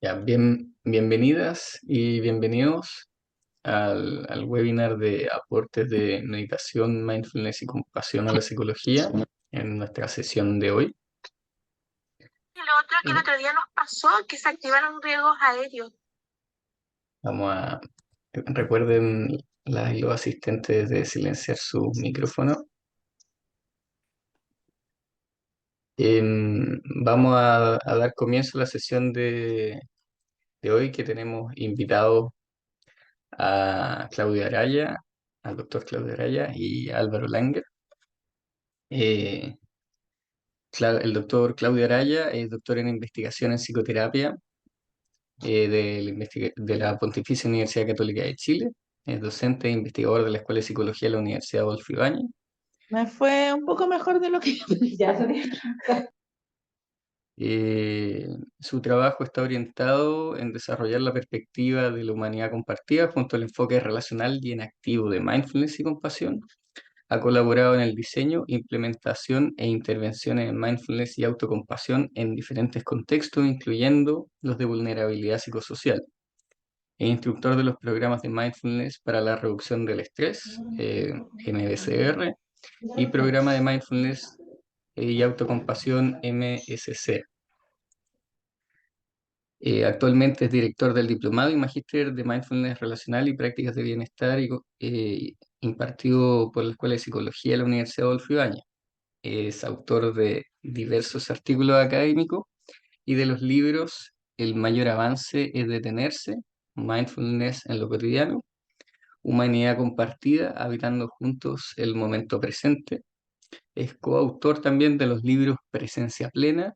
Ya, bienvenidas y bienvenidos al webinar de aportes de meditación, mindfulness y compasión a la psicología en nuestra sesión de hoy. Y lo otro que el otro día nos pasó, que se activaron riesgos aéreos. Vamos a, recuerden las y los asistentes de silenciar su micrófono. Vamos a dar comienzo a la sesión de hoy, que tenemos invitados a Claudia Araya, al doctor Claudio Araya y a Álvaro Langer. Eh, el doctor Claudio Araya es doctor en investigación en psicoterapia de la Pontificia Universidad Católica de Chile. Es docente e investigador de la Escuela de Psicología de la Universidad Adolfo Ibáñez. Me fue un poco mejor de lo que ya se dijo. Su trabajo está orientado en desarrollar la perspectiva de la humanidad compartida junto al enfoque relacional y en activo de mindfulness y compasión. Ha colaborado en el diseño, implementación e intervenciones en mindfulness y autocompasión en diferentes contextos, incluyendo los de vulnerabilidad psicosocial. Es instructor de los programas de mindfulness para la reducción del estrés, MBCR, y programa de mindfulness y autocompasión, MSC. Actualmente es director del Diplomado y Magíster de Mindfulness Relacional y Prácticas de Bienestar impartido por la Escuela de Psicología de la Universidad Adolfo Ibáñez. Es autor de diversos artículos académicos y de los libros El mayor avance es detenerse, Mindfulness en lo cotidiano, Humanidad compartida, habitando juntos el momento presente. Es coautor también de los libros Presencia plena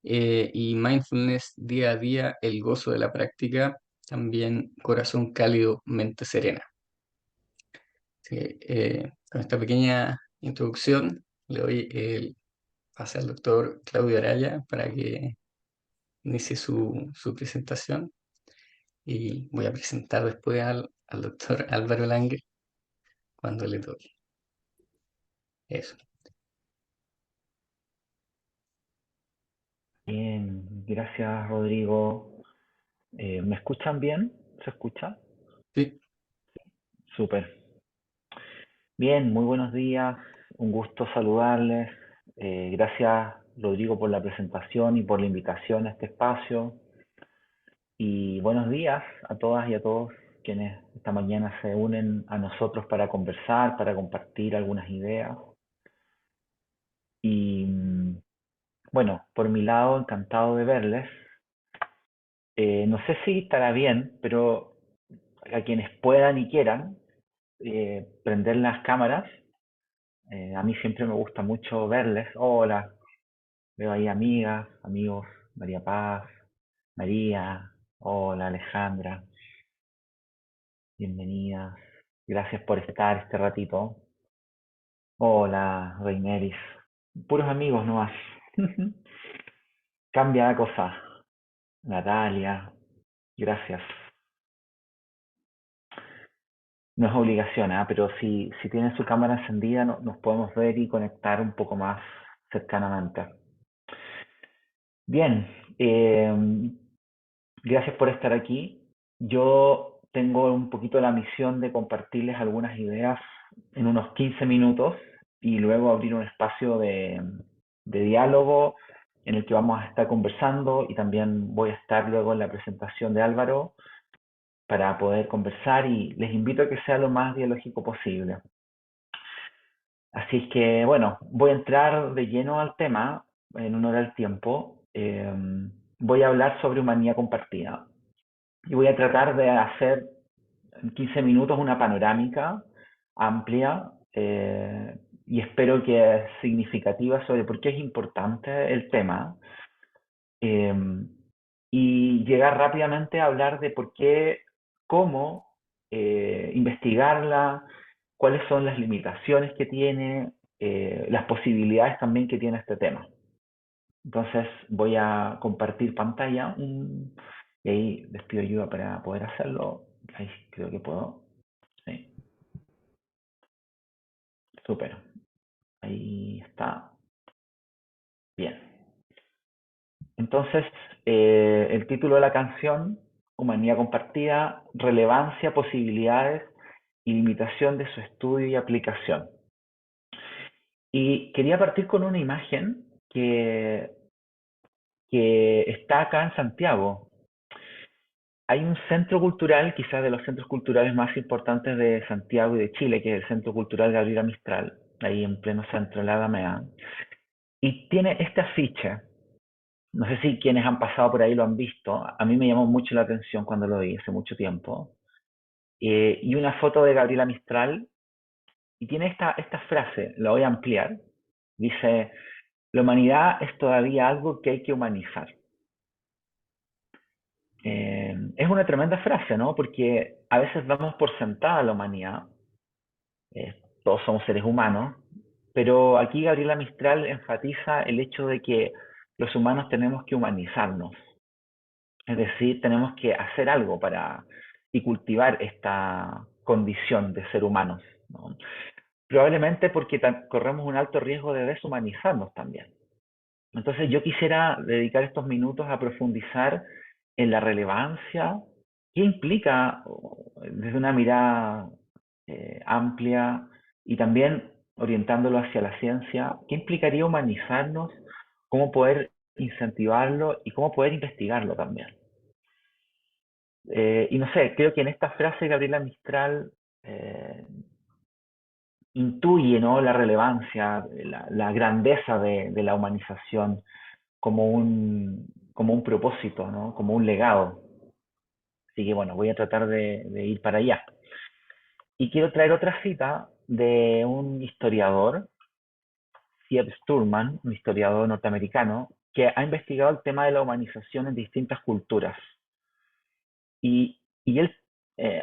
y Mindfulness día a día, el gozo de la práctica, también Corazón cálido, mente serena. Así que, con esta pequeña introducción le doy el pase al doctor Claudio Araya para que inicie su presentación, y voy a presentar después al doctor Álvaro Lange cuando le toque. Eso. Bien, gracias Rodrigo. ¿Me escuchan bien? ¿Se escucha? Sí, Súper. Bien, muy buenos días. Un gusto saludarles. Gracias Rodrigo por la presentación y por la invitación a este espacio. Y buenos días a todas y a todos quienes esta mañana se unen a nosotros para conversar, para compartir algunas ideas. Y bueno, por mi lado, encantado de verles. No sé si estará bien, pero a quienes puedan y quieran prender las cámaras. A mí siempre me gusta mucho verles. Hola, veo ahí amigas, amigos, María Paz, María, hola Alejandra, bienvenidas. Gracias por estar este ratito. Hola, Reineris. Puros amigos nomás. Cambia la cosa. Natalia, gracias. No es obligación, pero si tienen su cámara encendida nos podemos ver y conectar un poco más cercanamente. Bien, gracias por estar aquí. Yo tengo un poquito la misión de compartirles algunas ideas en unos 15 minutos y luego abrir un espacio de diálogo en el que vamos a estar conversando, y también voy a estar luego en la presentación de Álvaro para poder conversar, y les invito a que sea lo más dialógico posible. Así es que, bueno, voy a entrar de lleno al tema en honor al tiempo. Voy a hablar sobre humanidad compartida y voy a tratar de hacer en 15 minutos una panorámica amplia, y espero que es significativa sobre por qué es importante el tema, eh, y llegar rápidamente a hablar de por qué, cómo investigarla, cuáles son las limitaciones que tiene, las posibilidades también que tiene este tema. Entonces voy a compartir pantalla y ahí les pido ayuda para poder hacerlo. Ahí creo que puedo. Sí, súper. Ahí está. Bien. Entonces, el título de la canción, Humanidad Compartida, Relevancia, Posibilidades y Limitación de su estudio y aplicación. Y quería partir con una imagen que está acá en Santiago. Hay un centro cultural, quizás de los centros culturales más importantes de Santiago y de Chile, que es el Centro Cultural Gabriela Mistral, ahí en pleno centro de la Alameda. Y tiene este afiche. No sé si quienes han pasado por ahí lo han visto. A mí me llamó mucho la atención cuando lo vi hace mucho tiempo. Y una foto de Gabriela Mistral. Y tiene esta frase, la voy a ampliar. Dice, la humanidad es todavía algo que hay que humanizar. Es una tremenda frase, ¿no? Porque a veces damos por sentada la humanidad. Todos somos seres humanos. Pero aquí Gabriela Mistral enfatiza el hecho de que los humanos tenemos que humanizarnos. Es decir, tenemos que hacer algo para y cultivar esta condición de ser humanos, ¿no? Probablemente porque corremos un alto riesgo de deshumanizarnos también. Entonces yo quisiera dedicar estos minutos a profundizar en la relevancia, qué implica desde una mirada amplia y también orientándolo hacia la ciencia, qué implicaría humanizarnos, cómo poder incentivarlo y cómo poder investigarlo también. Y no sé, creo que en esta frase Gabriela Mistral intuye, ¿no?, la relevancia, la grandeza de la humanización como un propósito, ¿no?, como un legado. Así que bueno, voy a tratar de ir para allá. Y quiero traer otra cita de un historiador, C.F. Sturman, un historiador norteamericano, que ha investigado el tema de la humanización en distintas culturas. Y él,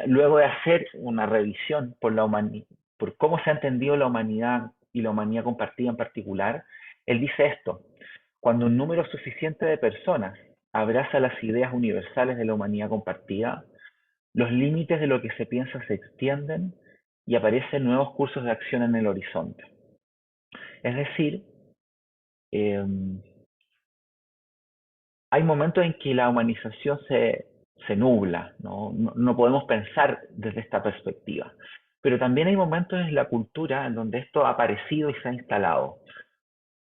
luego de hacer una revisión por cómo se ha entendido la humanidad y la humanidad compartida en particular, él dice esto: cuando un número suficiente de personas abraza las ideas universales de la humanidad compartida, los límites de lo que se piensa se extienden y aparecen nuevos cursos de acción en el horizonte. Es decir, eh, hay momentos en que la humanización se nubla, ¿no? No podemos pensar desde esta perspectiva. Pero también hay momentos en la cultura en donde esto ha aparecido y se ha instalado.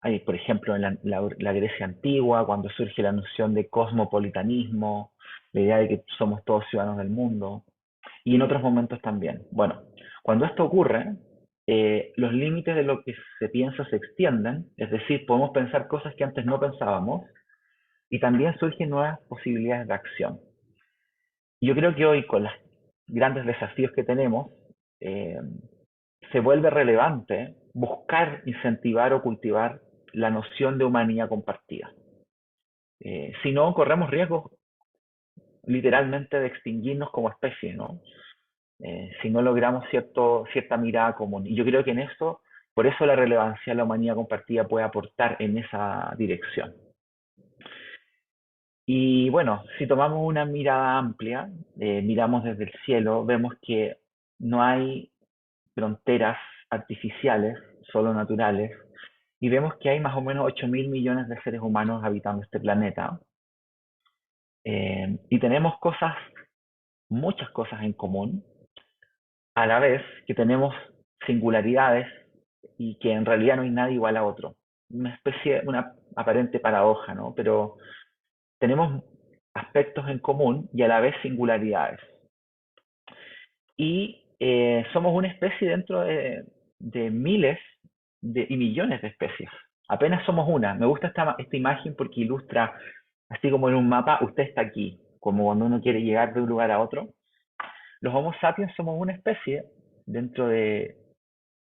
Hay, por ejemplo, en la Grecia antigua, cuando surge la noción de cosmopolitanismo, la idea de que somos todos ciudadanos del mundo, y en otros momentos también. Bueno, cuando esto ocurre, los límites de lo que se piensa se extienden, es decir, podemos pensar cosas que antes no pensábamos, y también surgen nuevas posibilidades de acción. Yo creo que hoy, con los grandes desafíos que tenemos, eh, se vuelve relevante buscar incentivar o cultivar la noción de humanidad compartida. Si no, corremos riesgos literalmente de extinguirnos como especie, ¿no? Si no logramos cierta mirada común. Y yo creo que en eso, por eso la relevancia de la humanidad compartida puede aportar en esa dirección. Y bueno, si tomamos una mirada amplia, miramos desde el cielo, vemos que no hay fronteras artificiales, solo naturales, y vemos que hay más o menos 8.000 millones de seres humanos habitando este planeta. Y tenemos muchas cosas en común, a la vez que tenemos singularidades y que en realidad no hay nadie igual a otro. Una aparente paradoja, ¿no? Pero tenemos aspectos en común y a la vez singularidades. Y somos una especie dentro de miles y millones de especies. Apenas somos una. Me gusta esta imagen porque ilustra, así como en un mapa, usted está aquí, como cuando uno quiere llegar de un lugar a otro. Los Homo sapiens somos una especie dentro de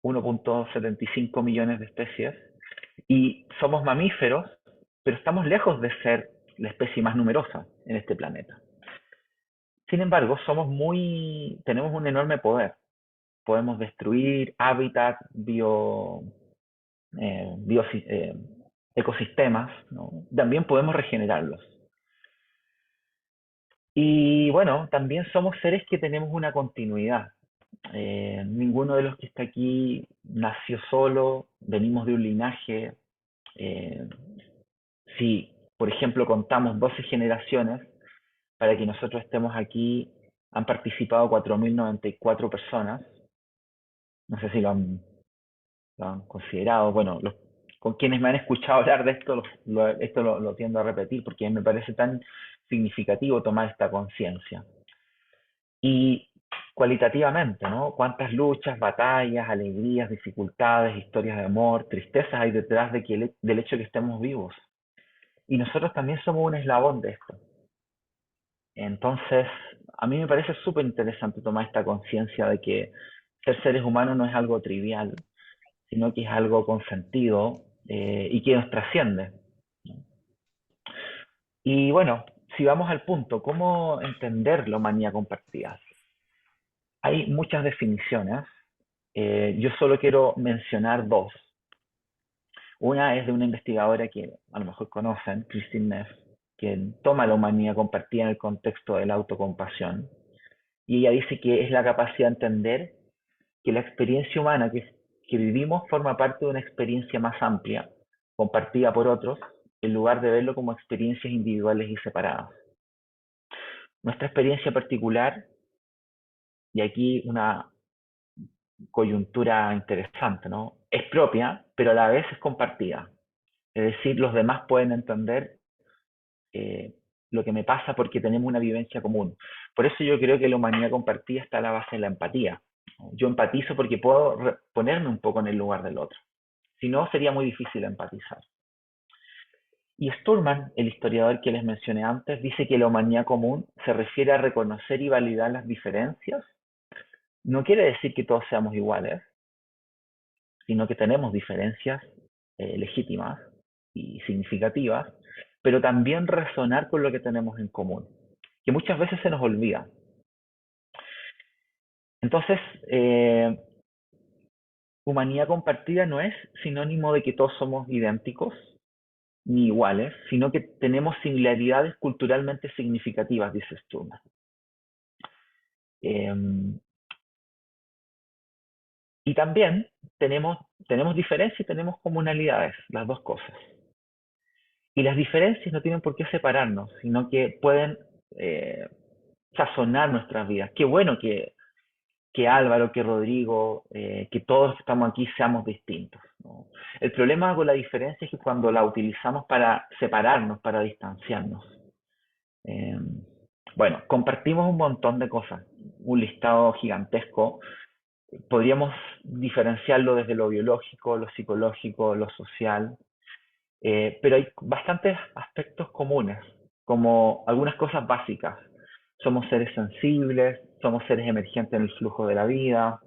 1.75 millones de especies y somos mamíferos, pero estamos lejos de ser la especie más numerosa en este planeta. Sin embargo, tenemos un enorme poder. Podemos destruir hábitats, ecosistemas, ¿no? También podemos regenerarlos. Y bueno, también somos seres que tenemos una continuidad. Ninguno de los que está aquí nació solo, venimos de un linaje. Si por ejemplo, contamos 12 generaciones para que nosotros estemos aquí. Han participado 4.094 personas. No sé si lo han considerado. Bueno, con quienes me han escuchado hablar de esto, esto lo tiendo a repetir porque me parece tan significativo tomar esta conciencia. Y cualitativamente, ¿no? Cuántas luchas, batallas, alegrías, dificultades, historias de amor, tristezas hay detrás del hecho de que estemos vivos. Y nosotros también somos un eslabón de esto. Entonces, a mí me parece súper interesante tomar esta conciencia de que ser seres humanos no es algo trivial, sino que es algo con sentido y que nos trasciende. Y bueno, si vamos al punto, ¿cómo entender la humanidad compartida? Hay muchas definiciones. Yo solo quiero mencionar dos. Una es de una investigadora que a lo mejor conocen, Christine Neff, que toma la humanidad compartida en el contexto de la autocompasión. Y ella dice que es la capacidad de entender que la experiencia humana que vivimos forma parte de una experiencia más amplia, compartida por otros, en lugar de verlo como experiencias individuales y separadas. Nuestra experiencia particular, y aquí una coyuntura interesante, ¿no? Es propia, pero a la vez es compartida. Es decir, los demás pueden entender lo que me pasa porque tenemos una vivencia común. Por eso yo creo que la humanidad compartida está a la base de la empatía. Yo empatizo porque puedo ponerme un poco en el lugar del otro. Si no, sería muy difícil empatizar. Y Sturman, el historiador que les mencioné antes, dice que la humanidad común se refiere a reconocer y validar las diferencias. No quiere decir que todos seamos iguales, sino que tenemos diferencias legítimas y significativas, pero también resonar con lo que tenemos en común, que muchas veces se nos olvida. Entonces, humanidad compartida no es sinónimo de que todos somos idénticos ni iguales, sino que tenemos similaridades culturalmente significativas, dice Sturman. Y también tenemos diferencias y tenemos comunalidades, las dos cosas. Y las diferencias no tienen por qué separarnos, sino que pueden sazonar nuestras vidas. Qué bueno que Álvaro, que Rodrigo, que todos que estamos aquí seamos distintos, ¿no? El problema con la diferencia es que cuando la utilizamos para separarnos, para distanciarnos. Bueno, compartimos un montón de cosas, un listado gigantesco. Podríamos diferenciarlo desde lo biológico, lo psicológico, lo social, pero hay bastantes aspectos comunes, como algunas cosas básicas. Somos seres sensibles, somos seres emergentes en el flujo de la vida,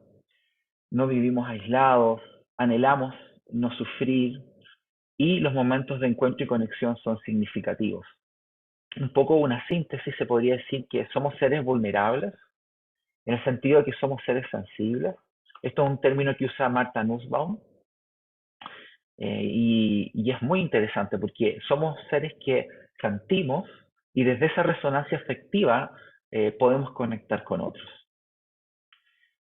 no vivimos aislados, anhelamos no sufrir y los momentos de encuentro y conexión son significativos. Un poco una síntesis se podría decir que somos seres vulnerables, en el sentido de que somos seres sensibles. Esto es un término que usa Martha Nussbaum, y es muy interesante porque somos seres que sentimos y desde esa resonancia afectiva podemos conectar con otros.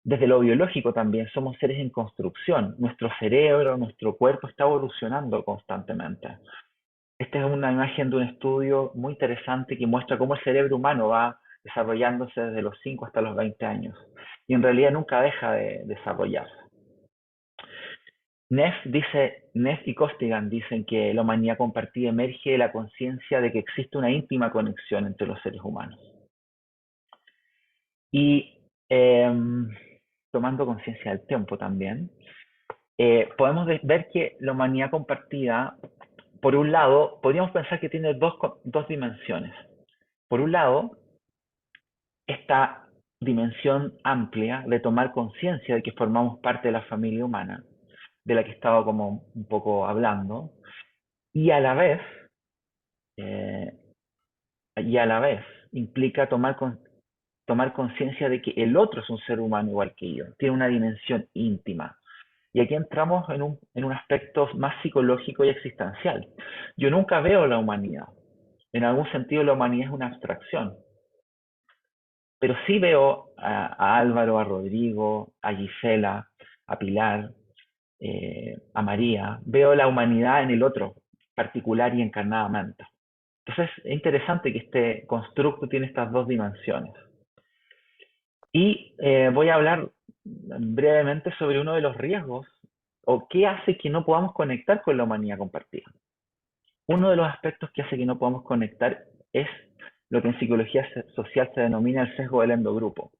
Desde lo biológico también somos seres en construcción. Nuestro cerebro, nuestro cuerpo está evolucionando constantemente. Esta es una imagen de un estudio muy interesante que muestra cómo el cerebro humano va desarrollándose desde los 5 hasta los 20 años. Y en realidad nunca deja de desarrollarse. Neff y Costigan dicen que la humanidad compartida emerge de la conciencia de que existe una íntima conexión entre los seres humanos. Y tomando conciencia del tiempo también, podemos ver que la humanidad compartida, por un lado, podríamos pensar que tiene dos dimensiones. Por un lado, esta dimensión amplia de tomar conciencia de que formamos parte de la familia humana, de la que estaba como un poco hablando, y a la vez implica tomar conciencia de que el otro es un ser humano igual que yo, tiene una dimensión íntima. Y aquí entramos en un aspecto más psicológico y existencial. Yo nunca veo la humanidad. En algún sentido la humanidad es una abstracción. Pero sí veo a Álvaro, a Rodrigo, a Gisela, a Pilar, a María. Veo la humanidad en el otro, particular y encarnadamente. Entonces es interesante que este constructo tiene estas dos dimensiones. Y voy a hablar brevemente sobre uno de los riesgos o qué hace que no podamos conectar con la humanidad compartida. Uno de los aspectos que hace que no podamos conectar es lo que en psicología social se denomina el sesgo del endogrupo.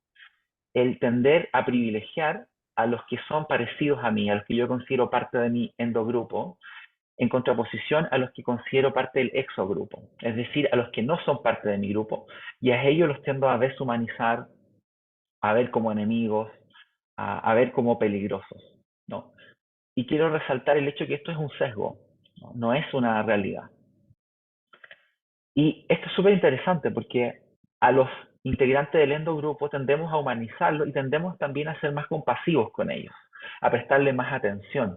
El tender a privilegiar a los que son parecidos a mí, a los que yo considero parte de mi endogrupo, en contraposición a los que considero parte del exogrupo, es decir, a los que no son parte de mi grupo, y a ellos los tiendo a deshumanizar, a ver como enemigos, a ver como peligrosos, ¿no? Y quiero resaltar el hecho que esto es un sesgo, ¿no? No es una realidad. Y esto es súper interesante porque a los integrantes del endogrupo tendemos a humanizarlos y tendemos también a ser más compasivos con ellos, a prestarle más atención,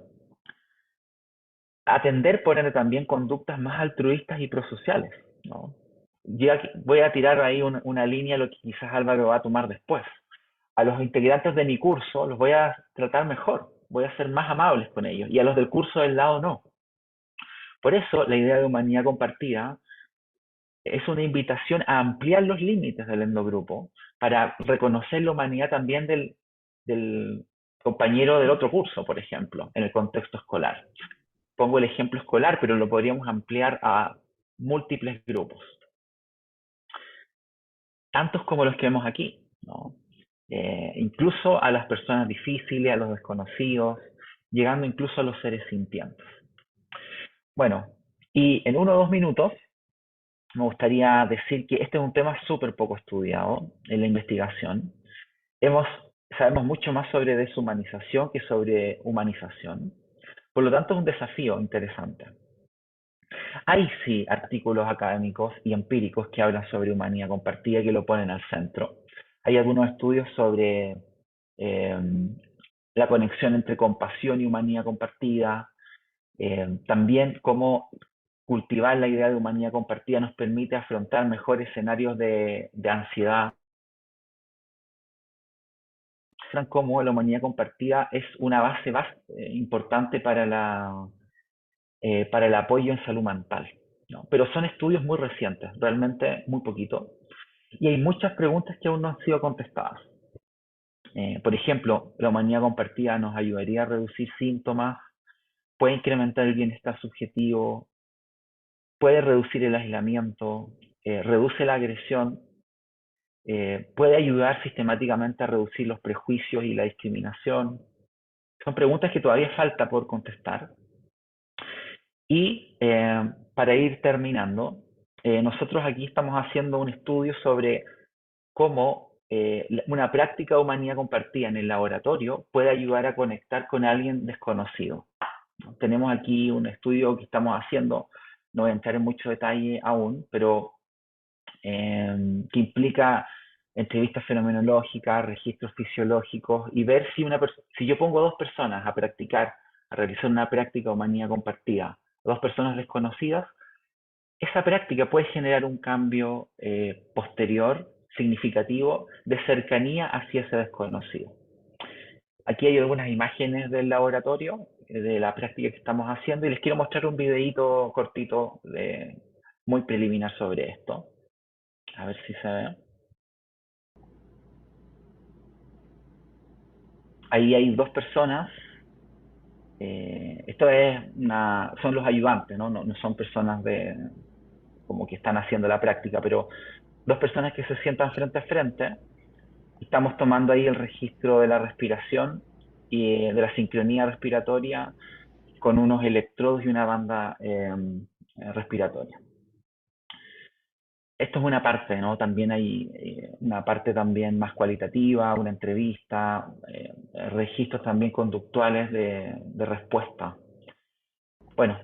a atender por ende también conductas más altruistas y prosociales, ¿no? Yo voy a tirar ahí una línea, lo que quizás Álvaro va a tomar después. A los integrantes de mi curso los voy a tratar mejor, voy a ser más amables con ellos, y a los del curso del lado no. Por eso la idea de humanidad compartida es una invitación a ampliar los límites del endogrupo para reconocer la humanidad también del compañero del otro curso, por ejemplo, en el contexto escolar. Pongo el ejemplo escolar, pero lo podríamos ampliar a múltiples grupos, tantos como los que vemos aquí, ¿no? Incluso a las personas difíciles, a los desconocidos, llegando incluso a los seres sintientes. Bueno, y en 1 o 2 minutos me gustaría decir que este es un tema súper poco estudiado en la investigación. Sabemos mucho más sobre deshumanización que sobre humanización. Por lo tanto, es un desafío interesante. Hay sí artículos académicos y empíricos que hablan sobre humanidad compartida y que lo ponen al centro. Hay algunos estudios sobre eh, la conexión entre compasión y humanidad compartida. También cómo cultivar la idea de humanidad compartida nos permite afrontar mejores escenarios de ansiedad. Cómo la humanidad compartida es una base importante para el apoyo en salud mental, ¿no? Pero son estudios muy recientes, realmente muy poquito, y hay muchas preguntas que aún no han sido contestadas. Por ejemplo, la humanidad compartida nos ayudaría a reducir síntomas, puede incrementar el bienestar subjetivo, puede reducir el aislamiento, reduce la agresión, puede ayudar sistemáticamente a reducir los prejuicios y la discriminación. Son preguntas que todavía falta por contestar. Y para ir terminando, nosotros aquí estamos haciendo un estudio sobre cómo una práctica de humanidad compartida en el laboratorio puede ayudar a conectar con alguien desconocido. Tenemos aquí un estudio que estamos haciendo, no voy a entrar en mucho detalle aún, pero que implica entrevistas fenomenológicas, registros fisiológicos y ver si yo pongo a 2 personas a practicar, a realizar una práctica de humanidad compartida, 2 personas desconocidas, esa práctica puede generar un cambio posterior, significativo, de cercanía hacia ese desconocido. Aquí hay algunas imágenes del laboratorio, de la práctica que estamos haciendo, y les quiero mostrar un videito cortito muy preliminar sobre esto. A ver si se ve. Ahí hay 2 personas. Esto son los ayudantes, ¿no? No son personas como que están haciendo la práctica, pero 2 personas que se sientan frente a frente. Estamos tomando ahí el registro de la respiración y de la sincronía respiratoria con unos electrodos y una banda respiratoria. Esto es una parte, ¿no? También hay una parte también más cualitativa, una entrevista, registros también conductuales de respuesta. Bueno,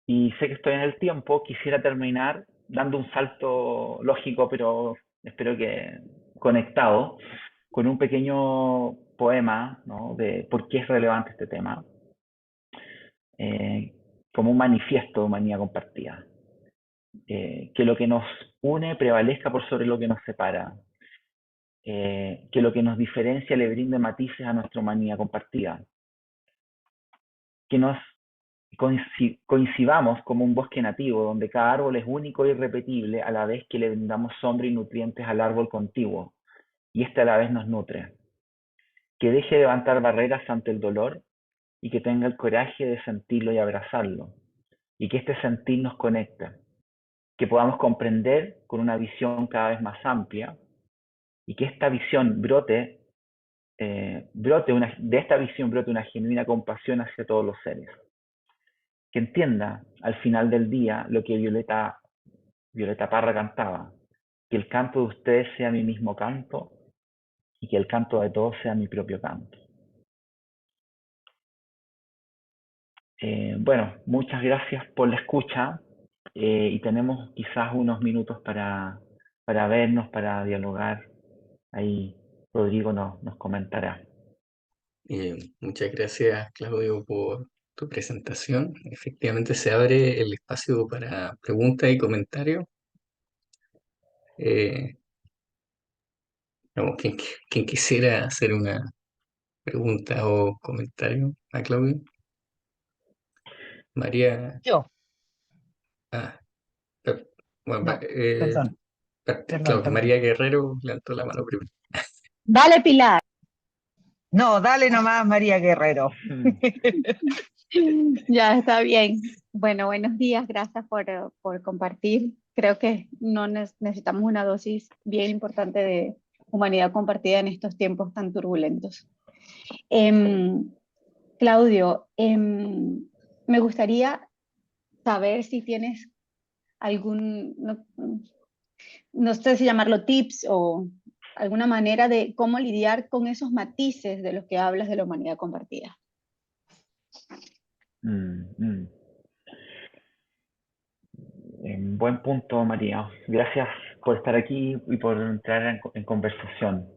y sé que estoy en el tiempo, quisiera terminar dando un salto lógico, pero espero que conectado, con un pequeño poema, ¿no? De por qué es relevante este tema, eh, como un manifiesto de humanidad compartida. Que lo que nos une prevalezca por sobre lo que nos separa, que lo que nos diferencia le brinde matices a nuestra humanidad compartida, que coincidamos como un bosque nativo, donde cada árbol es único e irrepetible, a la vez que le brindamos sombra y nutrientes al árbol contiguo, y este a la vez nos nutre. Que deje de levantar barreras ante el dolor y que tenga el coraje de sentirlo y abrazarlo, y que este sentir nos conecte, que podamos comprender con una visión cada vez más amplia, y que esta visión de esta visión brote una genuina compasión hacia todos los seres. Que entienda al final del día lo que Violeta Parra cantaba, que el canto de ustedes sea mi mismo canto y que el canto de todos sea mi propio canto. Bueno, muchas gracias por la escucha y tenemos quizás unos minutos para vernos, para dialogar. Ahí Rodrigo nos comentará. Muchas gracias, Claudio, por tu presentación. Efectivamente, se abre el espacio para preguntas y comentarios. Eh, Vamos, quien quisiera hacer una pregunta o comentario a Claudio. María. Yo, Ah, per- bueno, no, perdón, Claudio, perdón. María Guerrero levantó la mano primero. Dale, Pilar. No, dale nomás, María Guerrero. Ya está bien. Bueno, buenos días, gracias por compartir. Creo que no necesitamos una dosis bien importante de humanidad compartida en estos tiempos tan turbulentos. Em, Claudio, me gustaría saber si tienes algún, no sé si llamarlo tips o alguna manera de cómo lidiar con esos matices de los que hablas de la humanidad compartida. Buen punto, María. Gracias por estar aquí y por entrar en conversación.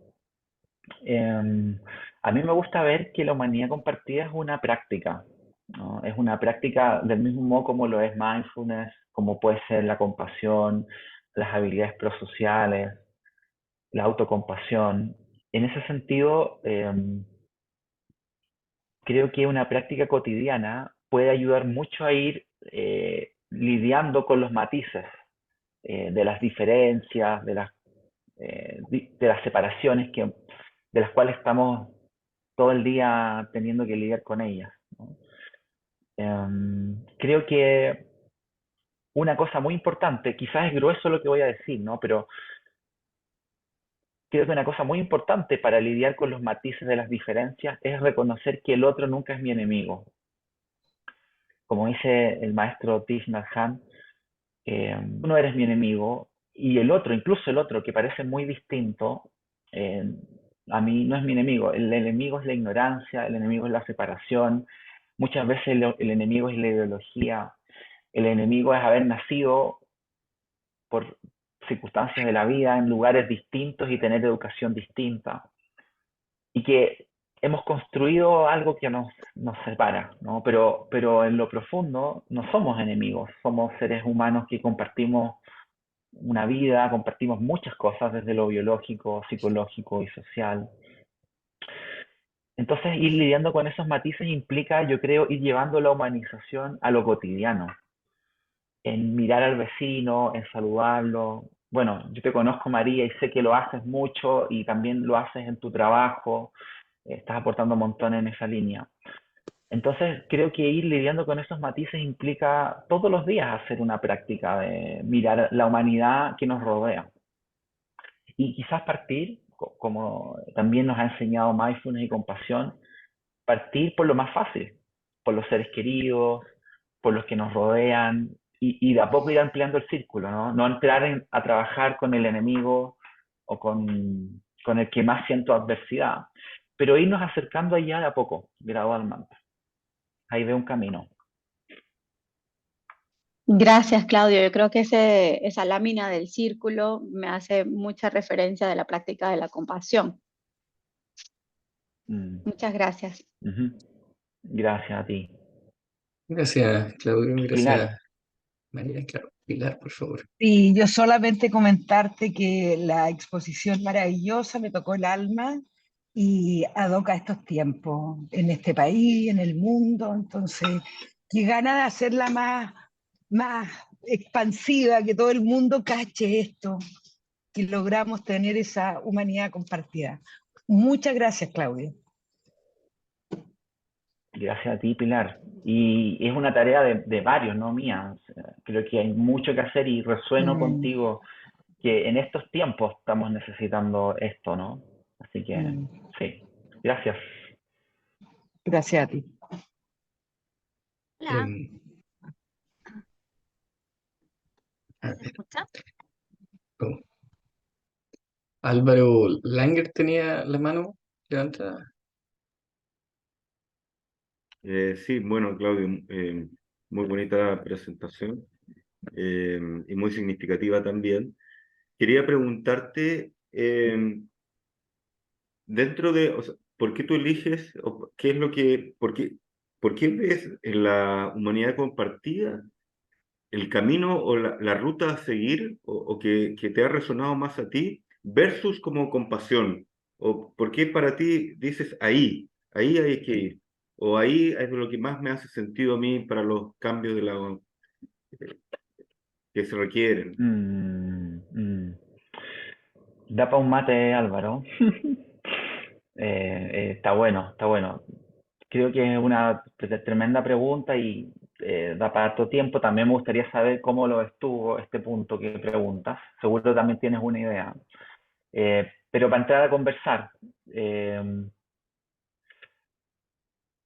A mí me gusta ver que la humanidad compartida es una práctica, ¿no? Es una práctica del mismo modo como lo es mindfulness, como puede ser la compasión, las habilidades prosociales, la autocompasión. En ese sentido, creo que una práctica cotidiana puede ayudar mucho a ir lidiando con los matices de las diferencias, de las separaciones de las cuales estamos todo el día teniendo que lidiar con ellas, ¿no? Creo que una cosa muy importante, quizás es grueso lo que voy a decir, ¿no? Pero creo que una cosa muy importante para lidiar con los matices de las diferencias es reconocer que el otro nunca es mi enemigo. Como dice el maestro Thich Nhat Hanh, tú no eres mi enemigo y el otro, incluso el otro que parece muy distinto, eh, a mí no es mi enemigo. El enemigo es la ignorancia, el enemigo es la separación, muchas veces el enemigo es la ideología, el enemigo es haber nacido por circunstancias de la vida en lugares distintos y tener educación distinta. Y que hemos construido algo que nos separa, ¿no? Pero en lo profundo no somos enemigos, somos seres humanos que compartimos una vida, compartimos muchas cosas desde lo biológico, psicológico y social. Entonces, ir lidiando con esos matices implica, yo creo, ir llevando la humanización a lo cotidiano, en mirar al vecino, en saludarlo. Bueno, yo te conozco, María, y sé que lo haces mucho y también lo haces en tu trabajo, estás aportando un montón en esa línea. Entonces, creo que ir lidiando con esos matices implica todos los días hacer una práctica de mirar la humanidad que nos rodea. Y quizás partir, como también nos ha enseñado mindfulness y compasión, partir por lo más fácil, por los seres queridos, por los que nos rodean, y de a poco ir ampliando el círculo, ¿no? No entrar a trabajar con el enemigo o con el que más siento adversidad, pero irnos acercando allá de a poco, gradualmente. Ahí veo un camino. Gracias, Claudio. Yo creo que esa lámina del círculo me hace mucha referencia de la práctica de la compasión. Mm. Muchas gracias. Gracias a ti. Gracias, Claudio. Pilar. Gracias, María. Claro, Pilar, por favor. Y yo solamente comentarte que la exposición maravillosa me tocó el alma y ad hoc a estos tiempos, en este país, en el mundo. Entonces, que gana de hacerla más expansiva, que todo el mundo cache esto, que logramos tener esa humanidad compartida. Muchas gracias, Claudia. Gracias a ti, Pilar. Y es una tarea de varios, no mía. O sea, creo que hay mucho que hacer y resueno contigo que en estos tiempos estamos necesitando esto, ¿no? Así que, sí, gracias. Gracias a ti. Hola, Em, a ¿se ver, escucha? oh, Álvaro Langer tenía la mano levantada. Sí, bueno, Claudio, muy bonita presentación y muy significativa también. Quería preguntarte, dentro de, o sea, ¿por qué tú eliges, o qué es lo que, por qué ves en la humanidad compartida el camino o la ruta a seguir o que te ha resonado más a ti versus como compasión? ¿O por qué para ti dices ahí hay que ir? O ahí es lo que más me hace sentido a mí para los cambios que se requieren. Mm, mm. Da para un mate, Álvaro. Está bueno, está bueno. Creo que es una tremenda pregunta y da para harto tiempo. También me gustaría saber cómo lo estuvo este punto que preguntas. Seguro también tienes una idea. Pero para entrar a conversar, eh,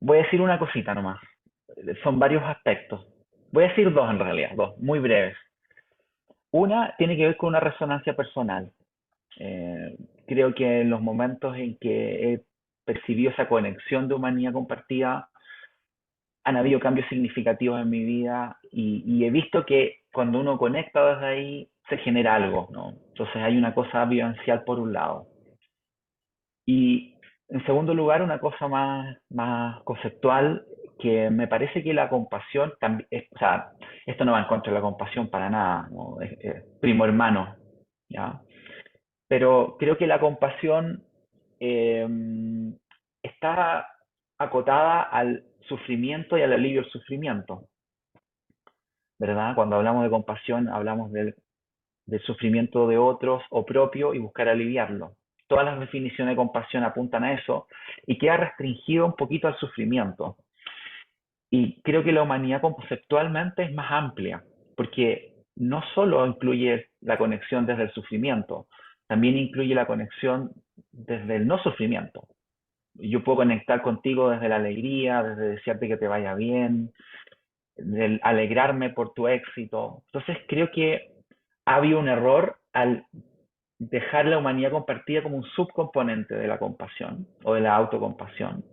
voy a decir una cosita nomás. Son varios aspectos. Voy a decir dos en realidad, dos, muy breves. Una tiene que ver con una resonancia personal. Eh, Creo que en los momentos en que he percibido esa conexión de humanidad compartida, han habido cambios significativos en mi vida y he visto que cuando uno conecta desde ahí se genera algo, ¿no? Entonces hay una cosa vivencial por un lado. Y en segundo lugar, una cosa más conceptual, que me parece que la compasión, también, o sea, esto no va en contra de la compasión para nada, ¿no? Es primo hermano, ¿ya? Pero creo que la compasión eh, está acotada al sufrimiento y al alivio del sufrimiento, ¿verdad? Cuando hablamos de compasión, hablamos del sufrimiento de otros o propio y buscar aliviarlo. Todas las definiciones de compasión apuntan a eso y queda restringido un poquito al sufrimiento. Y creo que la humanidad conceptualmente es más amplia, porque no solo incluye la conexión desde el sufrimiento, también incluye la conexión desde el no sufrimiento. Yo puedo conectar contigo desde la alegría, desde desearte que te vaya bien, del alegrarme por tu éxito. Entonces creo que ha habido un error al dejar la humanidad compartida como un subcomponente de la compasión o de la autocompasión,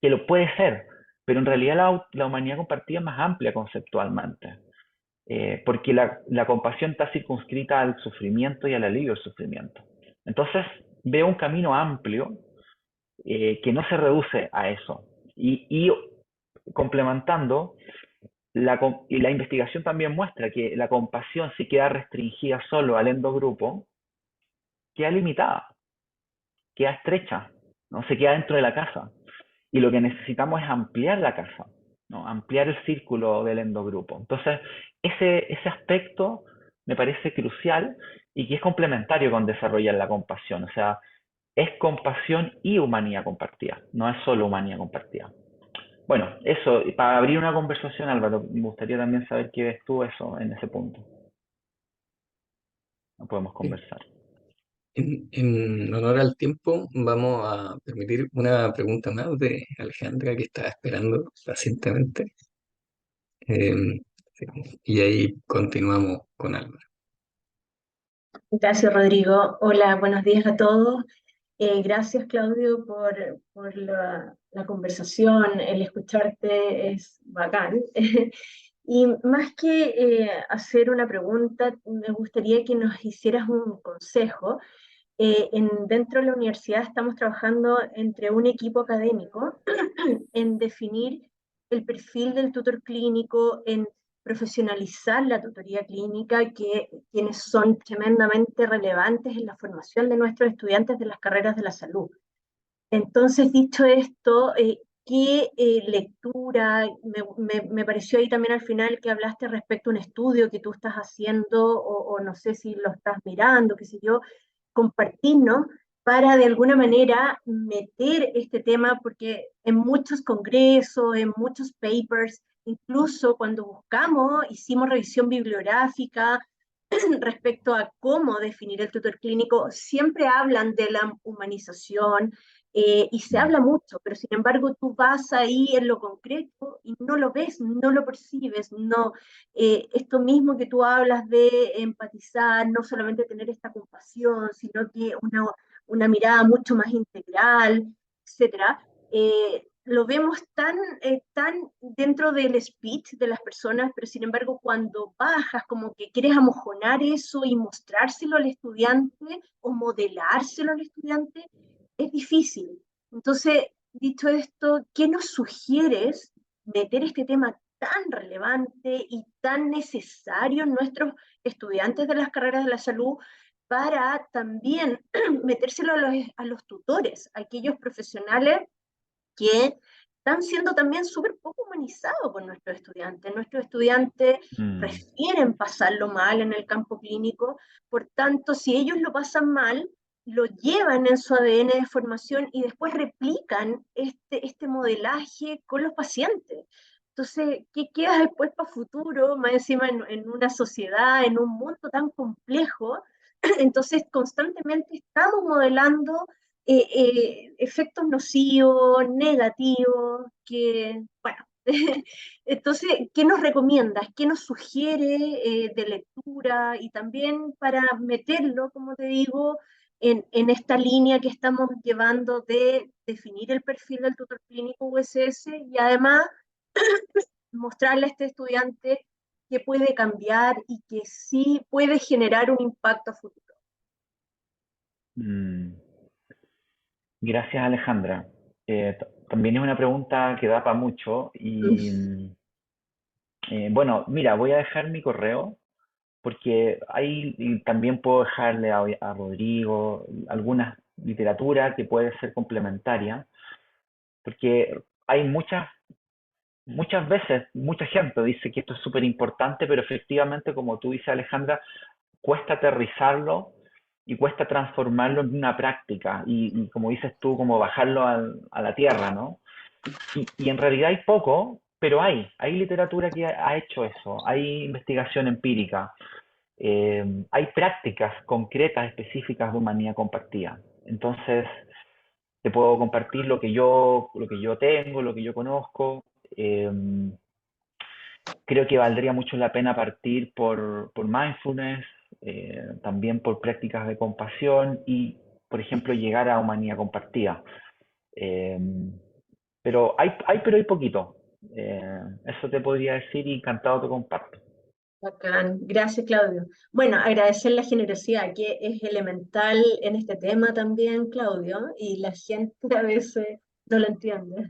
que lo puede ser, pero en realidad la humanidad compartida es más amplia conceptualmente, porque la compasión está circunscrita al sufrimiento y al alivio del sufrimiento. Entonces veo un camino amplio que no se reduce a eso. Y complementando, la investigación también muestra que la compasión, si queda restringida solo al endogrupo, queda limitada, queda estrecha, ¿no? Se queda dentro de la casa. Y lo que necesitamos es ampliar la casa, ¿no? Ampliar el círculo del endogrupo. Entonces, ese aspecto me parece crucial y que es complementario con desarrollar la compasión. O sea, es compasión y humanidad compartida, no es solo humanidad compartida. Bueno, eso, para abrir una conversación, Álvaro, me gustaría también saber qué ves tú eso en ese punto. No podemos Sí. conversar. En honor al tiempo, vamos a permitir una pregunta más de Alejandra, que está esperando pacientemente. Sí, y ahí continuamos con Álvaro. Gracias, Rodrigo. Hola, buenos días a todos. Gracias, Claudio, por la conversación. El escucharte es bacán. Y más que hacer una pregunta, me gustaría que nos hicieras un consejo. Dentro de la universidad estamos trabajando entre un equipo académico en definir el perfil del tutor clínico, en profesionalizar la tutoría clínica, quienes son tremendamente relevantes en la formación de nuestros estudiantes de las carreras de la salud. Entonces, dicho esto, qué lectura, me pareció ahí también al final que hablaste respecto a un estudio que tú estás haciendo o no sé si lo estás mirando, qué sé yo, compartirnos para de alguna manera meter este tema, porque en muchos congresos, en muchos papers, incluso cuando buscamos, hicimos revisión bibliográfica respecto a cómo definir el tutor clínico, siempre hablan de la humanización y se Mm. habla mucho, pero sin embargo tú vas ahí en lo concreto y no lo ves, no lo percibes, no. Esto mismo que tú hablas de empatizar, no solamente tener esta compasión, sino que una mirada mucho más integral, etcétera. Lo vemos tan dentro del speech de las personas, pero sin embargo cuando bajas como que quieres amojonar eso y mostrárselo al estudiante o modelárselo al estudiante, es difícil. Entonces, dicho esto, ¿qué nos sugieres meter este tema tan relevante y tan necesario en nuestros estudiantes de las carreras de la salud para también metérselo a los tutores, a aquellos profesionales que están siendo también súper poco humanizados con nuestros estudiantes? Nuestros estudiantes Mm. prefieren pasarlo mal en el campo clínico, por tanto, si ellos lo pasan mal, lo llevan en su ADN de formación y después replican este modelaje con los pacientes. Entonces, ¿qué queda después para futuro? Más encima en una sociedad, en un mundo tan complejo. Entonces, constantemente estamos modelando efectos nocivos, negativos, que, bueno, entonces, ¿qué nos recomiendas? ¿Qué nos sugiere de lectura? Y también para meterlo, como te digo, en esta línea que estamos llevando de definir el perfil del tutor clínico USS y además mostrarle a este estudiante que puede cambiar y que sí puede generar un impacto a futuro. Mm. Gracias, Alejandra. También es una pregunta que da para mucho y bueno, mira, voy a dejar mi correo porque ahí y también puedo dejarle a Rodrigo alguna literatura que puede ser complementaria, porque hay muchas veces, mucha gente dice que esto es súper importante, pero efectivamente, como tú dices, Alejandra, cuesta aterrizarlo y cuesta transformarlo en una práctica y como dices tú, como bajarlo a la tierra, ¿no? Y en realidad hay poco, pero hay literatura que ha hecho eso, hay investigación empírica, hay prácticas concretas, específicas de humanidad compartida. Entonces, te puedo compartir lo que yo tengo, lo que yo conozco. Eh, Creo que valdría mucho la pena partir por mindfulness, también por prácticas de compasión y, por ejemplo, llegar a humanidad compartida. Eh, pero hay poquito. Eso te podría decir y encantado te comparto. Bacán. Gracias, Claudio. Bueno, agradecer la generosidad, que es elemental en este tema también, Claudio, y la gente a veces no lo entiende.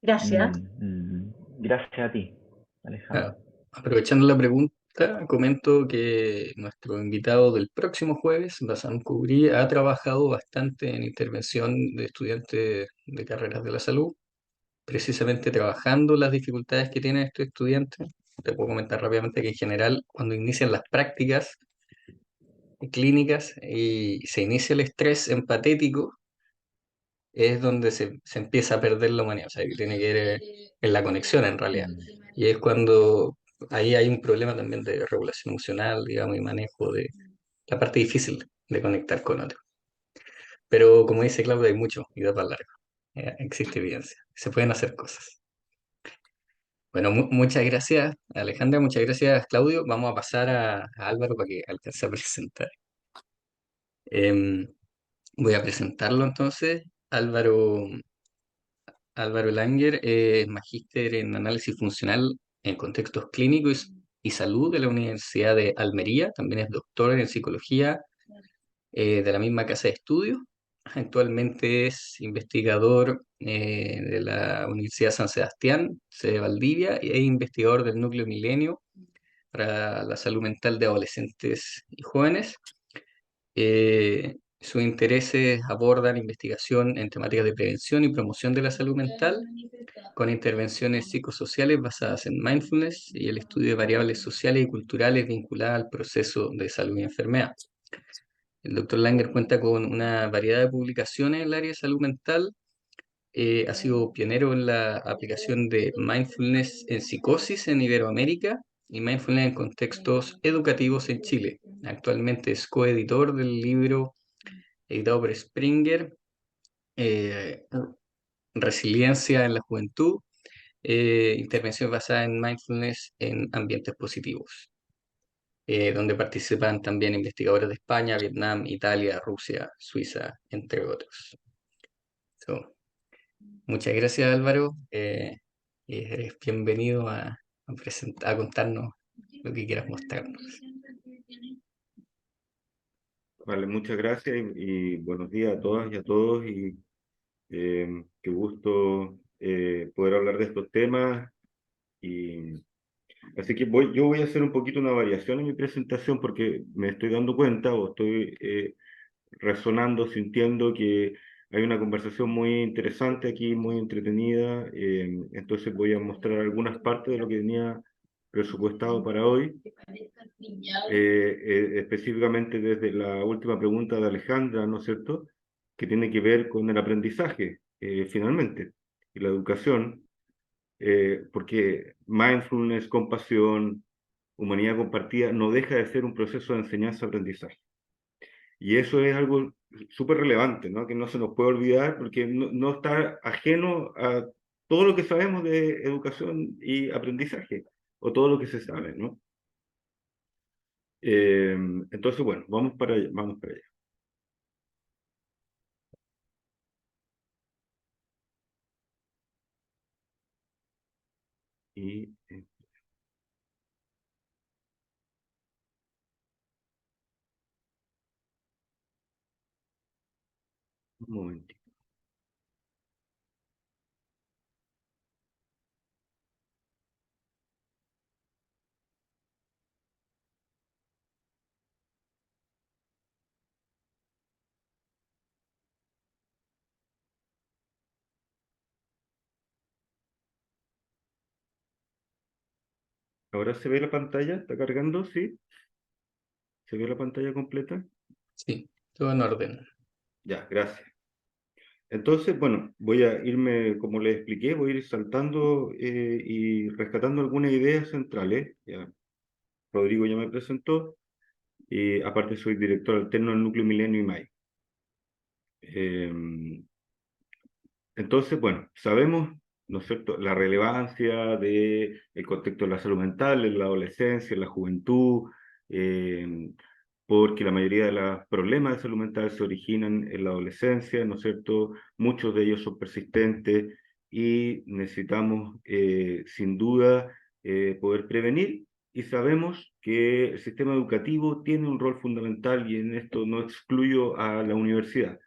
Gracias. Mm, mm. Gracias a ti, Ah, Alejandro. aprovechando la pregunta, comento que nuestro invitado del próximo jueves, Bassam Kubri, ha trabajado bastante en intervención de estudiantes de carreras de la salud, precisamente trabajando las dificultades que tienen estos estudiantes. Te puedo comentar rápidamente que en general, cuando inician las prácticas clínicas y se inicia el estrés empatético, es donde se empieza a perder la humanidad, o sea, que tiene que ver en la conexión en realidad. Mm, Y es cuando ahí hay un problema también de regulación emocional, digamos, y manejo de la parte difícil de conectar con otro. Pero como dice Claudia, hay mucho y da para largo. Existe evidencia, se pueden hacer cosas. Bueno, muchas gracias Alejandra, muchas gracias Claudio. Vamos a pasar a Álvaro para que alcance a presentar. Em, Voy a presentarlo entonces. Álvaro Langer es magíster en análisis funcional en contextos clínicos y salud de la Universidad de Almería. También es doctor en psicología de la misma casa de estudios. Actualmente es investigador de la Universidad San Sebastián, sede de Valdivia, e investigador del Núcleo Milenio para la salud mental de adolescentes y jóvenes. Sus intereses abordan investigación en temáticas de prevención y promoción de la salud mental, con intervenciones psicosociales basadas en mindfulness y el estudio de variables sociales y culturales vinculadas al proceso de salud y enfermedad. El doctor Langer cuenta con una variedad de publicaciones en el área de salud mental. Ha sido pionero en la aplicación de mindfulness en psicosis en Iberoamérica y mindfulness en contextos educativos en Chile. Actualmente es coeditor del libro editado por Springer, eh, Resiliencia en la Juventud, intervención basada en mindfulness en ambientes positivos, donde participan también investigadores de España, Vietnam, Italia, Rusia, Suiza, entre otros. So, muchas gracias, Álvaro. Y eres bienvenido a contarnos lo que quieras mostrarnos. Vale, muchas gracias y buenos días a todas y a todos. Y qué gusto poder hablar de estos temas. Y así que yo voy a hacer un poquito una variación en mi presentación porque me estoy dando cuenta o estoy resonando, sintiendo que hay una conversación muy interesante aquí, muy entretenida. Entonces voy a mostrar algunas partes de lo que tenía presupuestado para hoy. Específicamente desde la última pregunta de Alejandra, ¿no es cierto?, que tiene que ver con el aprendizaje, finalmente, y la educación, porque mindfulness, compasión, humanidad compartida, no deja de ser un proceso de enseñanza-aprendizaje. Y eso es algo súper relevante, ¿no?, que no se nos puede olvidar, porque no está ajeno a todo lo que sabemos de educación y aprendizaje, o todo lo que se sabe, ¿no? Entonces, bueno, vamos para allá, vamos para allá. Y un momentito. ¿Ahora se ve la pantalla? ¿Está cargando? ¿Sí? ¿Se ve la pantalla completa? Sí, todo en orden. Ya, gracias. Entonces, bueno, voy a irme, como les expliqué, voy a ir saltando y rescatando algunas ideas centrales. Ya, Rodrigo ya me presentó, y aparte soy director alterno del Núcleo Milenio IMAI. Entonces, bueno, sabemos, ¿no es cierto?, la relevancia del contexto de la salud mental en la adolescencia, en la juventud, eh, porque la mayoría de los problemas de salud mental se originan en la adolescencia, ¿no es cierto? Muchos de ellos son persistentes y necesitamos, sin duda, poder prevenir. Y sabemos que el sistema educativo tiene un rol fundamental y en esto no excluyo a la universidad.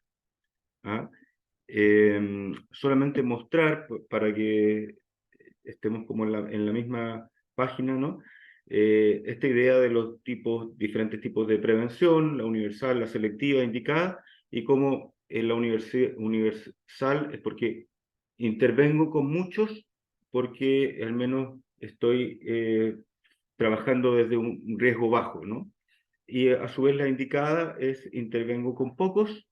¿Ah? Solamente mostrar, para que estemos como en la misma página, ¿no? Esta idea de los diferentes tipos de prevención, la universal, la selectiva, indicada, y cómo en la universal es porque intervengo con muchos, porque al menos estoy trabajando desde un riesgo bajo, ¿no? Y a su vez la indicada es intervengo con pocos,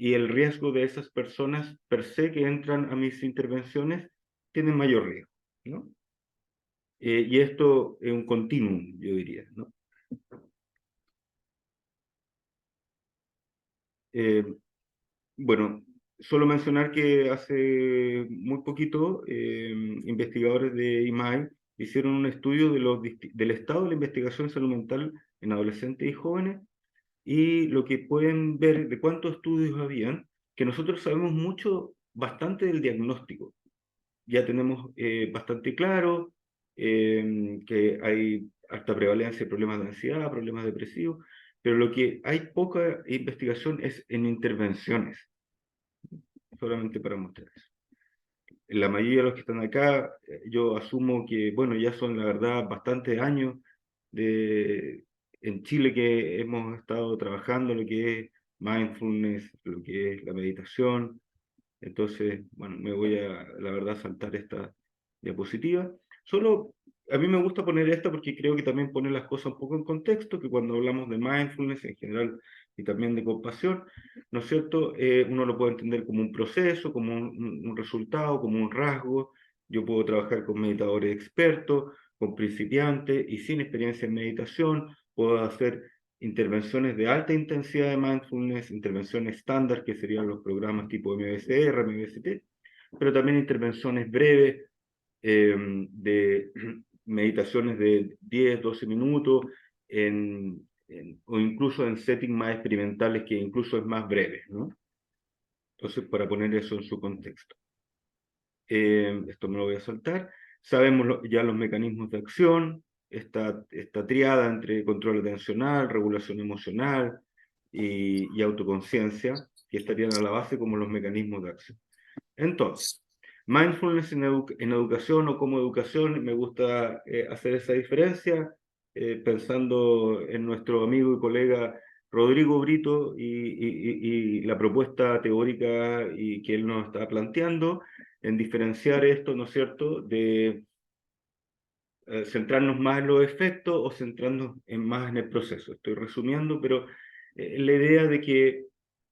y el riesgo de esas personas per se que entran a mis intervenciones tienen mayor riesgo, ¿no? Y esto es un continuum, yo diría, ¿no? Eh, bueno, solo mencionar que hace muy poquito investigadores de IMAI hicieron un estudio del estado de la investigación en salud mental en adolescentes y jóvenes, y lo que pueden ver de cuántos estudios habían, que nosotros sabemos mucho, bastante del diagnóstico. Ya tenemos bastante claro que hay alta prevalencia de problemas de ansiedad, problemas depresivos, pero lo que hay poca investigación es en intervenciones, solamente para mostrar eso. La mayoría de los que están acá, yo asumo que, bueno, ya son la verdad bastantes años en Chile que hemos estado trabajando lo que es mindfulness, lo que es la meditación. Entonces, bueno, me voy a, la verdad, saltar esta diapositiva. Solo, a mí me gusta poner esta porque creo que también pone las cosas un poco en contexto, que cuando hablamos de mindfulness en general y también de compasión, ¿no es cierto? Uno lo puede entender como un proceso, como un resultado, como un rasgo. Yo puedo trabajar con meditadores expertos, con principiantes y sin experiencia en meditación. Puedo hacer intervenciones de alta intensidad de mindfulness, intervenciones estándar, que serían los programas tipo MBSR, MBST, pero también intervenciones breves de meditaciones de 10, 12 minutos, o incluso en settings más experimentales que incluso es más breve, ¿no? Entonces, para poner eso en su contexto. Esto me lo voy a saltar. Sabemos ya los mecanismos de acción, esta triada entre control atencional, regulación emocional y autoconciencia, que estarían a la base como los mecanismos de acción. Entonces, mindfulness en educación o como educación, me gusta hacer esa diferencia, pensando en nuestro amigo y colega Rodrigo Brito y la propuesta teórica y que él nos está planteando, en diferenciar esto, ¿no es cierto?, de centrarnos más en los efectos o centrarnos más en el proceso. Estoy resumiendo, pero la idea de que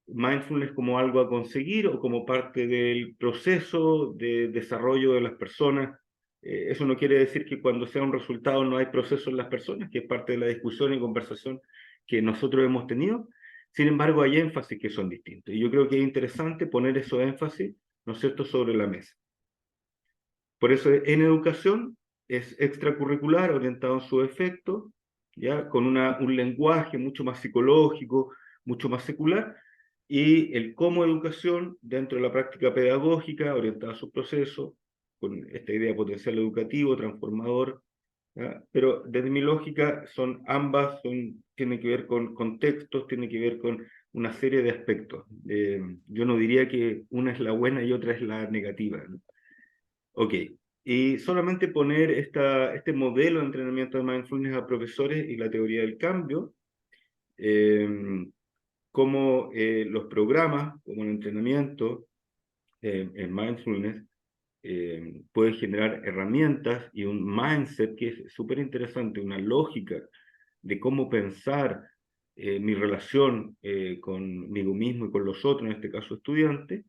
mindfulness como algo a conseguir o como parte del proceso de desarrollo de las personas, eso no quiere decir que cuando sea un resultado no hay proceso en las personas, que es parte de la discusión y conversación que nosotros hemos tenido. Sin embargo, hay énfasis que son distintos. Y yo creo que es interesante poner esos énfasis, ¿no es cierto?, sobre la mesa. Por eso en educación es extracurricular, orientado en su efecto, ¿ya? Con un lenguaje mucho más psicológico, mucho más secular, y el como educación dentro de la práctica pedagógica, orientada a su proceso, con esta idea de potencial educativo, transformador, ¿ya? Pero desde mi lógica ambas tienen que ver con contextos, tienen que ver con una serie de aspectos. Yo no diría que una es la buena y otra es la negativa, ¿no? Ok, y solamente poner este modelo de entrenamiento de mindfulness a profesores y la teoría del cambio, como los programas, como el entrenamiento en mindfulness, pueden generar herramientas y un mindset que es súper interesante, una lógica de cómo pensar mi relación conmigo mismo y con los otros, en este caso estudiantes,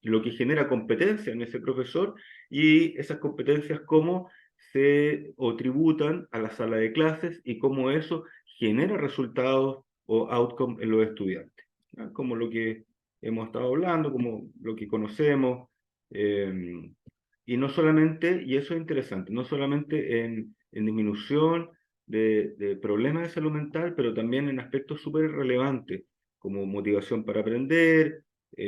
lo que genera competencia en ese profesor y esas competencias cómo se tributan a la sala de clases y cómo eso genera resultados o outcomes en los estudiantes, ¿no? Como lo que hemos estado hablando, como lo que conocemos, y no solamente, y eso es interesante, no solamente en disminución de problemas de salud mental, pero también en aspectos súper relevantes, como motivación para aprender,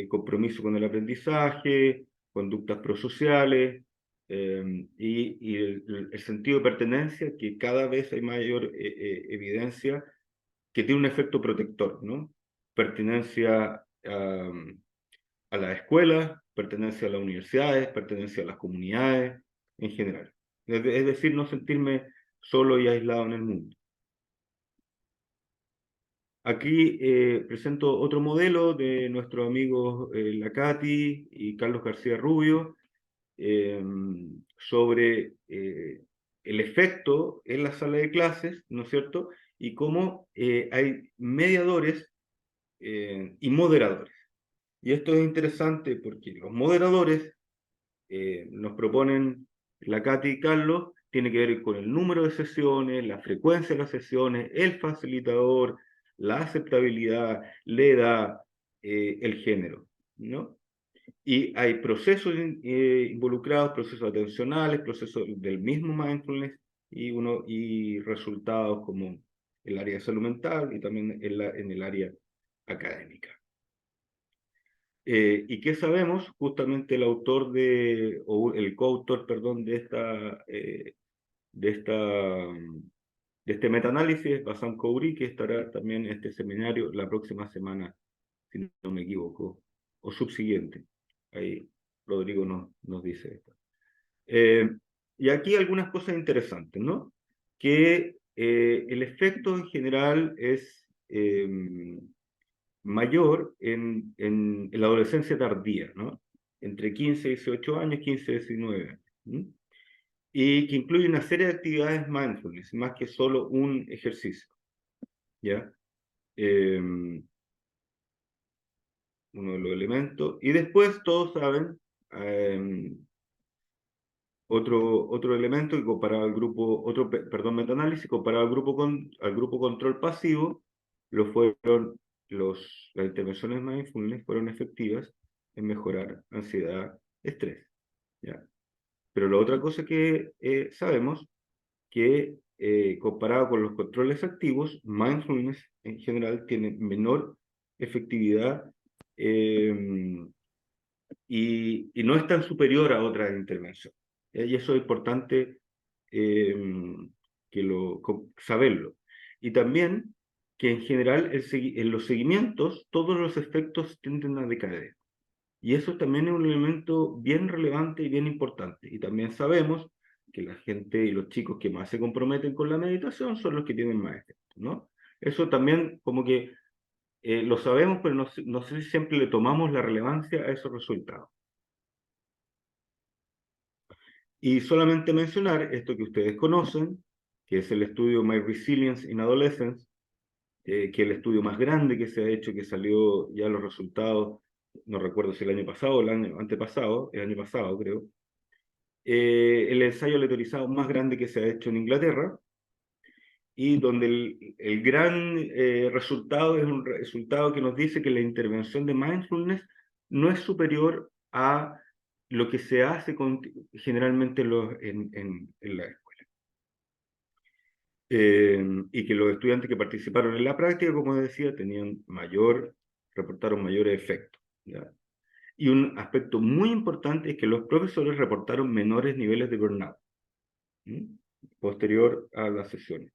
compromiso con el aprendizaje, conductas prosociales, y el sentido de pertenencia, que cada vez hay mayor evidencia que tiene un efecto protector, ¿no? Pertenencia a la escuela, pertenencia a las universidades, pertenencia a las comunidades en general. Es decir, no sentirme solo y aislado en el mundo. Aquí presento otro modelo de nuestros amigos Lacati y Carlos García Rubio sobre el efecto en la sala de clases, ¿no es cierto? Y cómo hay mediadores y moderadores. Y esto es interesante porque los moderadores nos proponen Lacati y Carlos, tiene que ver con el número de sesiones, la frecuencia de las sesiones, el facilitador, la aceptabilidad, la edad, el género, ¿no? Y hay procesos involucrados, procesos atencionales, procesos del mismo mindfulness y resultados como el área de salud mental y también en el área académica. ¿Y qué sabemos? Justamente el autor o el coautor, perdón, de este metaanálisis, Bassam Khoury, que estará también en este seminario la próxima semana, si no me equivoco, o subsiguiente. Ahí Rodrigo nos dice esto. Y aquí algunas cosas interesantes, ¿no? Que el efecto en general es mayor en la adolescencia tardía, ¿no? Entre 15 y 18 años, 15 y 19 años. Y que incluye una serie de actividades mindfulness, más que solo un ejercicio, ¿ya? Uno de los elementos. Y después, todos saben, otro elemento que comparaba al grupo, perdón, metaanálisis, comparaba al grupo control pasivo, las intervenciones mindfulness fueron efectivas en mejorar ansiedad, estrés, ¿ya? Pero la otra cosa que sabemos, que comparado con los controles activos, mindfulness en general tiene menor efectividad y no es tan superior a otras intervenciones. Y eso es importante saberlo. Y también que en general en los seguimientos todos los efectos tienden a decaer. Y eso también es un elemento bien relevante y bien importante. Y también sabemos que la gente y los chicos que más se comprometen con la meditación son los que tienen más efectos, ¿no? Eso también como que lo sabemos, pero no sé si siempre le tomamos la relevancia a esos resultados. Y solamente mencionar esto que ustedes conocen, que es el estudio My Resilience in Adolescence, que es el estudio más grande que se ha hecho, que salió ya los resultados, no recuerdo si el año pasado o el año antepasado, el año pasado creo, el ensayo aleatorizado más grande que se ha hecho en Inglaterra, y donde el gran resultado es un resultado que nos dice que la intervención de mindfulness no es superior a lo que se hace generalmente en la escuela. Y que los estudiantes que participaron en la práctica, como decía, reportaron mayores efectos, ¿ya? Y un aspecto muy importante es que los profesores reportaron menores niveles de burnout posterior a las sesiones.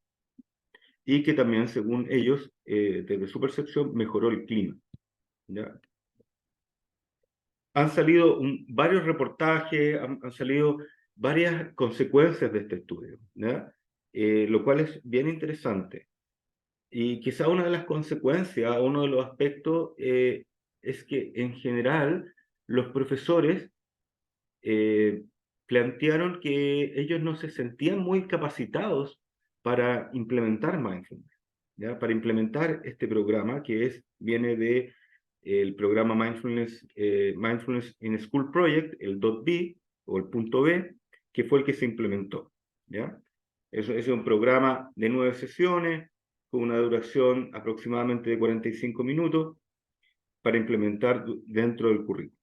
Y que también, según ellos, desde su percepción, mejoró el clima, ¿ya? Han salido varios reportajes, han salido varias consecuencias de este estudio, ¿ya? Lo cual es bien interesante. Y quizá una de las consecuencias, uno de los aspectos, es que en general los profesores plantearon que ellos no se sentían muy capacitados para implementar mindfulness, ¿ya? Para implementar este programa que viene de el programa Mindfulness in School Project, el .b o el .b, que fue el que se implementó, ¿ya? Eso es un programa de 9 sesiones con una duración aproximadamente de 45 minutos para implementar dentro del currículo.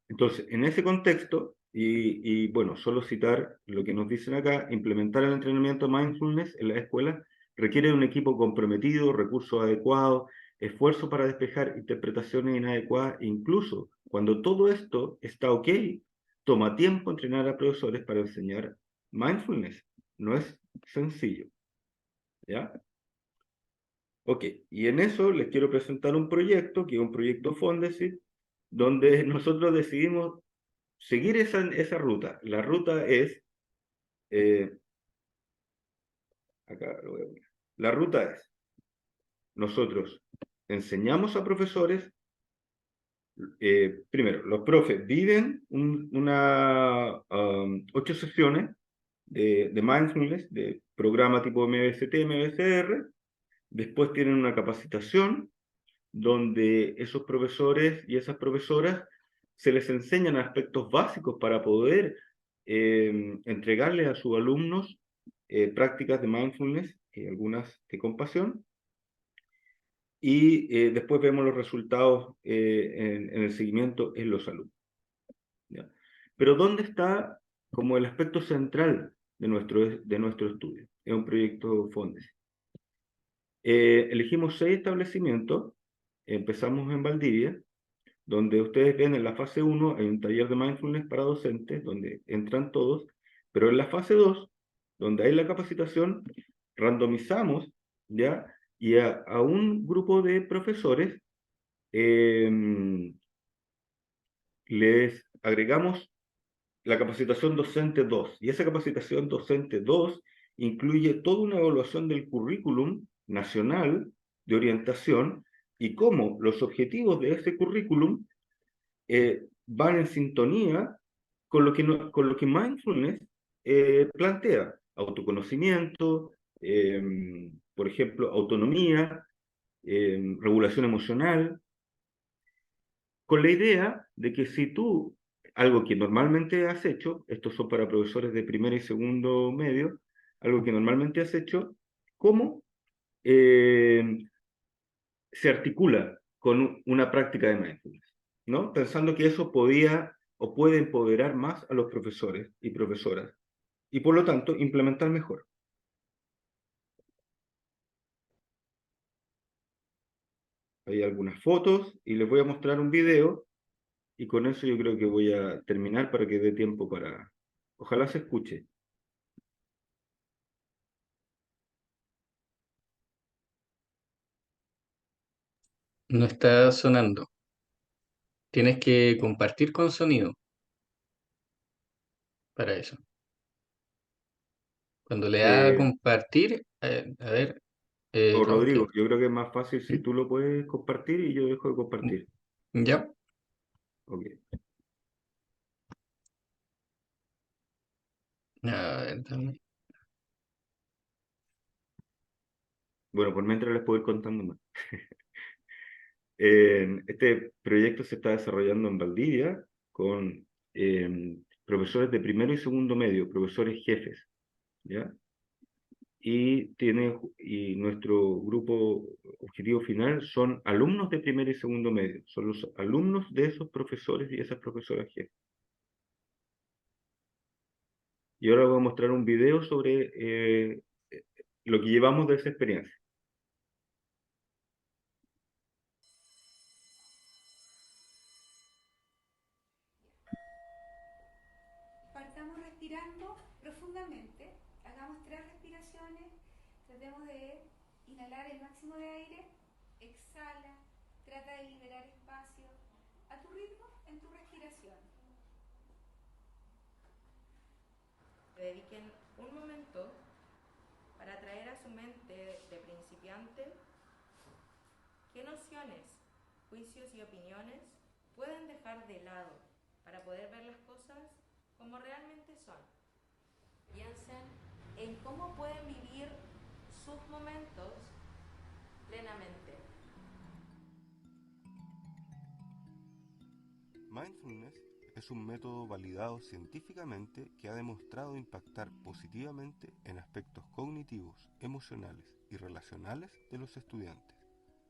Entonces, en ese contexto, y bueno, solo citar lo que nos dicen acá, implementar el entrenamiento mindfulness en la escuela requiere de un equipo comprometido, recursos adecuados, esfuerzo para despejar interpretaciones inadecuadas, e incluso cuando todo esto está ok, toma tiempo entrenar a profesores para enseñar mindfulness. No es sencillo, ¿ya? Ok, y en eso les quiero presentar un proyecto, que es un proyecto Fondesit, donde nosotros decidimos seguir esa ruta. La ruta es, acá lo voy a poner. La ruta es, nosotros enseñamos a profesores, primero, los profes viven 8 sesiones de mindfulness, de programa tipo MBST, MBSR, después tienen una capacitación donde esos profesores y esas profesoras se les enseñan aspectos básicos para poder entregarles a sus alumnos prácticas de mindfulness, algunas de compasión, y después vemos los resultados en el seguimiento en los alumnos, ¿ya? Pero ¿dónde está como el aspecto central de nuestro estudio? Es un proyecto Fondesit. Elegimos 6 establecimientos, empezamos en Valdivia, donde ustedes ven en la fase 1 hay un taller de mindfulness para docentes, donde entran todos, pero en la fase 2, donde hay la capacitación, randomizamos, ¿ya? Y a un grupo de profesores les agregamos la capacitación docente 2, y esa capacitación docente 2 incluye toda una evaluación del currículum nacional de orientación y cómo los objetivos de ese currículum van en sintonía con lo que, con lo que mindfulness plantea. Autoconocimiento, por ejemplo, autonomía, regulación emocional, con la idea de que si tú, algo que normalmente has hecho, estos son para profesores de primer y segundo medio, algo que normalmente has hecho, ¿cómo se articula con una práctica de mindfulness? ¿No? Pensando que eso podía o puede empoderar más a los profesores y profesoras y por lo tanto implementar mejor. Hay algunas fotos y les voy a mostrar un video y con eso yo creo que voy a terminar para que dé tiempo para... Ojalá se escuche. No está sonando. Tienes que compartir con sonido para eso. Cuando le das a Eh, compartir, a ver, o no, Rodrigo, yo creo que es más fácil si tú lo puedes compartir y yo dejo de compartir. ya. Ok. A ver, dame. Bueno, por mientras les puedo ir contando más. Este proyecto se está desarrollando en Valdivia con profesores de primero y segundo medio, profesores jefes, ¿ya? Y nuestro grupo objetivo final son alumnos de primero y segundo medio, son los alumnos de esos profesores y esas profesoras jefes. Y ahora voy a mostrar un video sobre lo que llevamos de esa experiencia. Partamos respirando profundamente, hagamos 3 respiraciones, tratemos de inhalar el máximo de aire, exhala, trata de liberar espacio, a tu ritmo, en tu respiración. Dediquen un momento para traer a su mente de principiante qué nociones, juicios y opiniones pueden dejar de lado para poder ver las cosas como realmente son. Piensen en cómo pueden vivir sus momentos plenamente. Mindfulness es un método validado científicamente que ha demostrado impactar positivamente en aspectos cognitivos, emocionales y relacionales de los estudiantes.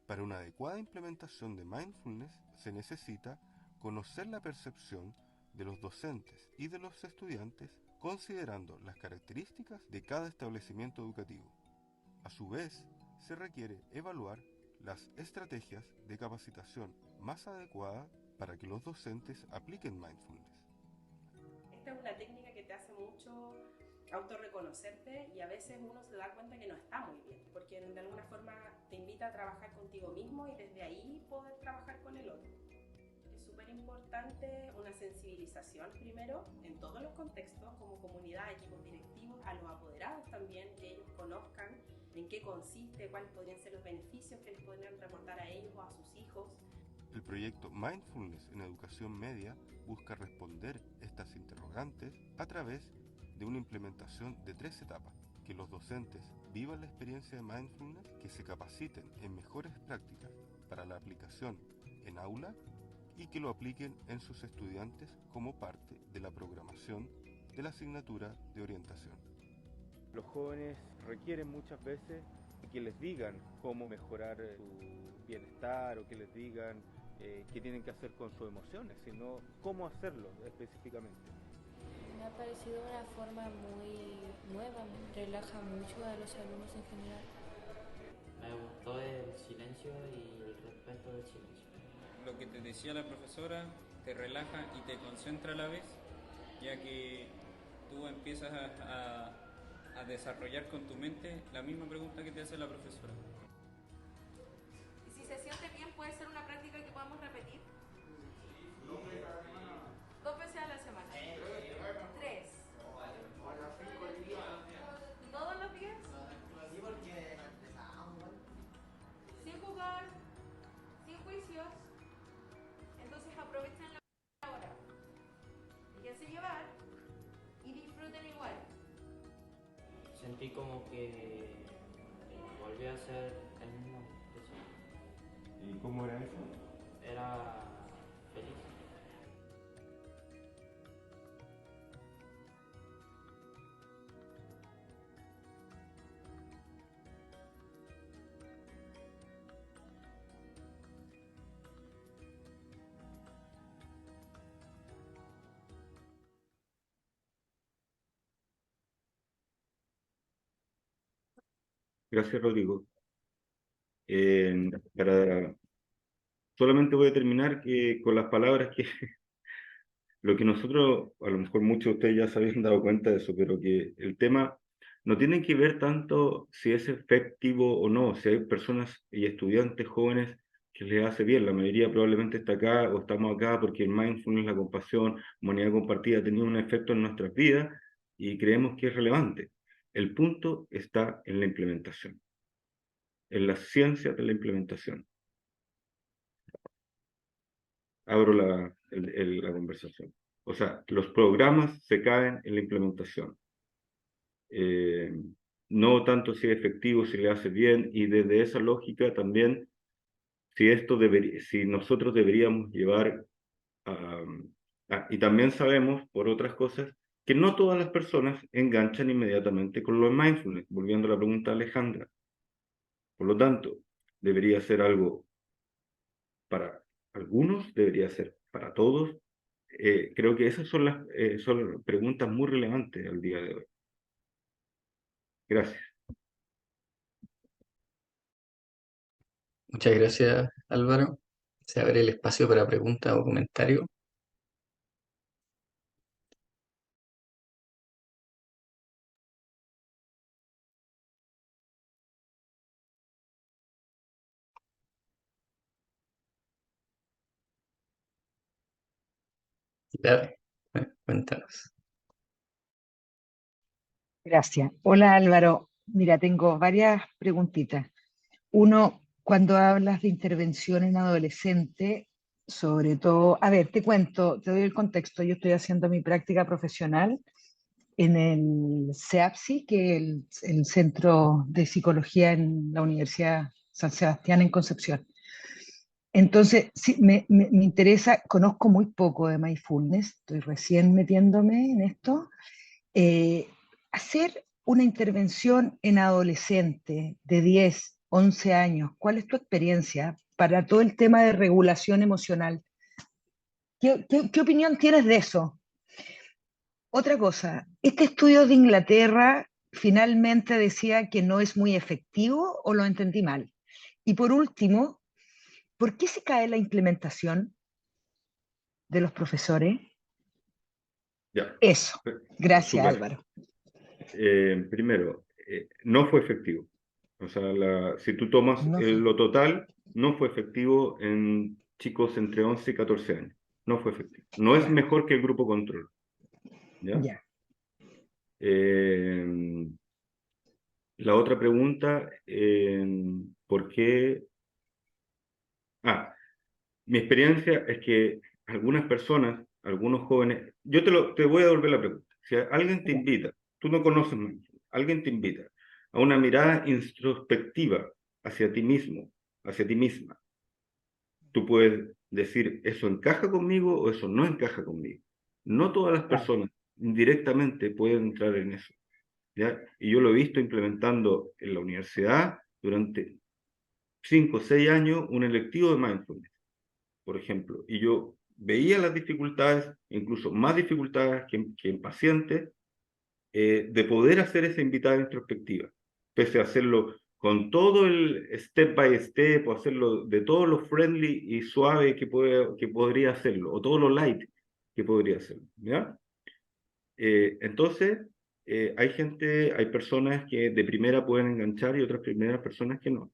Para una adecuada implementación de mindfulness se necesita conocer la percepción de los docentes y de los estudiantes considerando las características de cada establecimiento educativo. A su vez, se requiere evaluar las estrategias de capacitación más adecuadas para que los docentes apliquen mindfulness. Esta es una técnica que te hace mucho autorreconocerte y a veces uno se da cuenta que no está muy bien, porque de alguna forma te invita a trabajar contigo mismo y desde ahí poder trabajar con el otro. Es súper importante una sensibilización primero en todos los contextos, como comunidad, equipos directivos, a los apoderados también, que ellos conozcan en qué consiste, cuáles podrían ser los beneficios que les podrían reportar a ellos o a sus hijos. El proyecto Mindfulness en Educación Media busca responder estas interrogantes a través de una implementación de 3 etapas: que los docentes vivan la experiencia de mindfulness, que se capaciten en mejores prácticas para la aplicación en aula y que lo apliquen en sus estudiantes como parte de la programación de la asignatura de orientación. Los jóvenes requieren muchas veces que les digan cómo mejorar su bienestar o que les digan qué tienen que hacer con sus emociones, sino cómo hacerlo específicamente. Me ha parecido una forma muy nueva, relaja mucho a los alumnos en general. Me gustó el silencio y el respeto del silencio. Lo que te decía la profesora te relaja y te concentra a la vez, ya que tú empiezas a desarrollar con tu mente la misma pregunta que te hace la profesora. Y si se siente bien, puede ser una práctica que podamos repetir. 2 veces a la semana. 3. ¿Todos los días? Sí, porque empezamos. sentí como que volví a ser el mismo. ¿Y cómo era eso? Era feliz. Gracias, Rodrigo. Para, solamente voy a terminar con las palabras que lo que nosotros, a lo mejor muchos de ustedes ya se habían dado cuenta de eso, pero que el tema no tiene que ver tanto si es efectivo o no, si hay personas y estudiantes jóvenes que les hace bien, la mayoría probablemente está acá o estamos acá porque el mindfulness, la compasión, humanidad compartida ha tenido un efecto en nuestras vidas y creemos que es relevante. El punto está en la implementación, en las ciencias de la implementación. Abro la conversación. O sea, los programas se caen en la implementación. No tanto si es efectivo, si le hace bien, y desde esa lógica también, si nosotros deberíamos llevar y también sabemos, por otras cosas, que no todas las personas enganchan inmediatamente con los mindfulness, volviendo a la pregunta de Alejandra. Por lo tanto, debería ser algo para algunos, debería ser para todos. Creo que esas son preguntas muy relevantes al día de hoy. Gracias. Muchas gracias, Álvaro. Se abre el espacio para preguntas o comentarios. Dale, cuéntanos. Gracias. Hola Álvaro. Mira, tengo varias preguntitas. Uno, cuando hablas de intervención en adolescente, sobre todo, a ver, te cuento, te doy el contexto. Yo estoy haciendo mi práctica profesional en el CEAPSI, que es el Centro de Psicología en la Universidad San Sebastián en Concepción. Entonces, sí, me interesa, conozco muy poco de mindfulness, estoy recién metiéndome en esto. Hacer una intervención en adolescente de 10, 11 años, ¿cuál es tu experiencia para todo el tema de regulación emocional? ¿Qué opinión tienes de eso? Otra cosa, este estudio de Inglaterra finalmente decía que no es muy efectivo o lo entendí mal. Y por último, ¿por qué se cae la implementación de los profesores? Ya. Eso. Gracias, Súper. Álvaro. Primero, no fue efectivo. O sea, si tú tomas lo total, no fue efectivo en chicos entre 11 y 14 años. No fue efectivo. No es mejor que el grupo control. ¿Ya? Ya. La otra pregunta, ¿por qué? Mi experiencia es que algunas personas, algunos jóvenes, yo te voy a devolver la pregunta. Si alguien te invita, tú no conoces mindfulness, alguien te invita a una mirada introspectiva hacia ti mismo, hacia ti misma, tú puedes decir, eso encaja conmigo o eso no encaja conmigo. No todas las personas indirectamente pueden entrar en eso, ¿ya? Y yo lo he visto implementando en la universidad durante 5 o 6 años un electivo de mindfulness, por ejemplo, y yo veía las dificultades, incluso más dificultades que en pacientes, de poder hacer esa invitada introspectiva, pese a hacerlo con todo el step by step, o hacerlo de todo lo friendly y suave que podría hacerlo, o todo lo light que podría hacerlo, ¿ya? Entonces, hay personas que de primera pueden enganchar y otras primeras personas que no.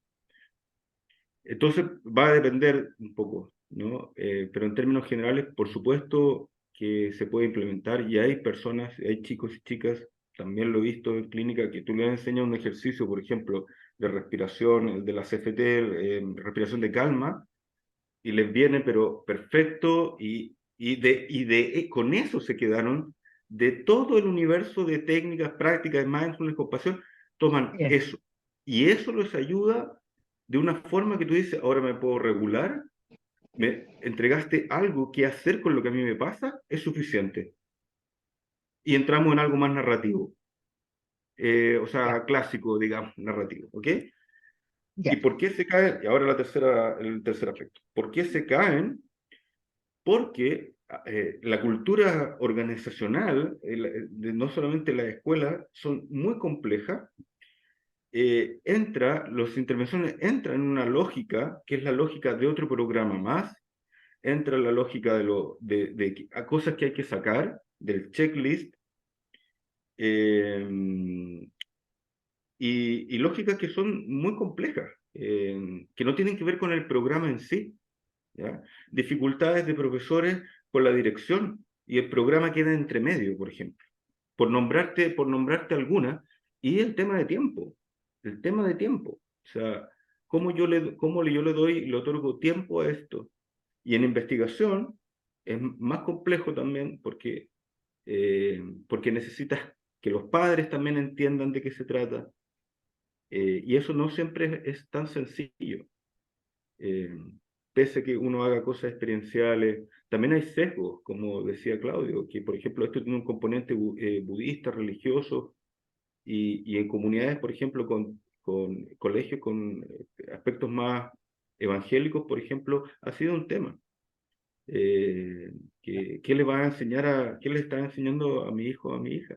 Entonces va a depender un poco, ¿no? Pero en términos generales, por supuesto que se puede implementar y hay personas, hay chicos y chicas, también lo he visto en clínica, que tú les enseñas un ejercicio, por ejemplo, de respiración, el de la CFT, respiración de calma, y les viene pero perfecto con eso se quedaron de todo el universo de técnicas, prácticas de mindfulness, compasión, toman Bien. eso. Y eso les ayuda de una forma que tú dices, ahora me puedo regular, me entregaste algo que hacer con lo que a mí me pasa, es suficiente. Y entramos en algo más narrativo, o Ya, sea, clásico, digamos, narrativo, ¿ok? ¿Y ya. por qué se caen? Y ahora el tercer aspecto. ¿Por qué se caen? Porque la cultura organizacional, no solamente la escuela, son muy complejas. Las intervenciones entran en una lógica que es la lógica de otro programa más, entra la lógica a cosas que hay que sacar del checklist, eh, y lógicas que son muy complejas, que no tienen que ver con el programa en sí, ¿ya? Dificultades de profesores con la dirección y el programa queda entre medio, por ejemplo, por nombrarte alguna, y el tema de tiempo, el tema de tiempo, o sea, cómo yo le doy, le otorgo tiempo a esto. Y en investigación es más complejo también porque necesitas que los padres también entiendan de qué se trata, y eso no siempre es tan sencillo. Eh, Pese a que uno haga cosas experienciales, también hay sesgos, como decía Claudio, que por ejemplo esto tiene un componente budista, religioso, y en comunidades, por ejemplo, con colegios con aspectos más evangélicos, por ejemplo, ha sido un tema. Eh, ¿Qué le va a enseñar qué le está enseñando a mi hijo o a mi hija?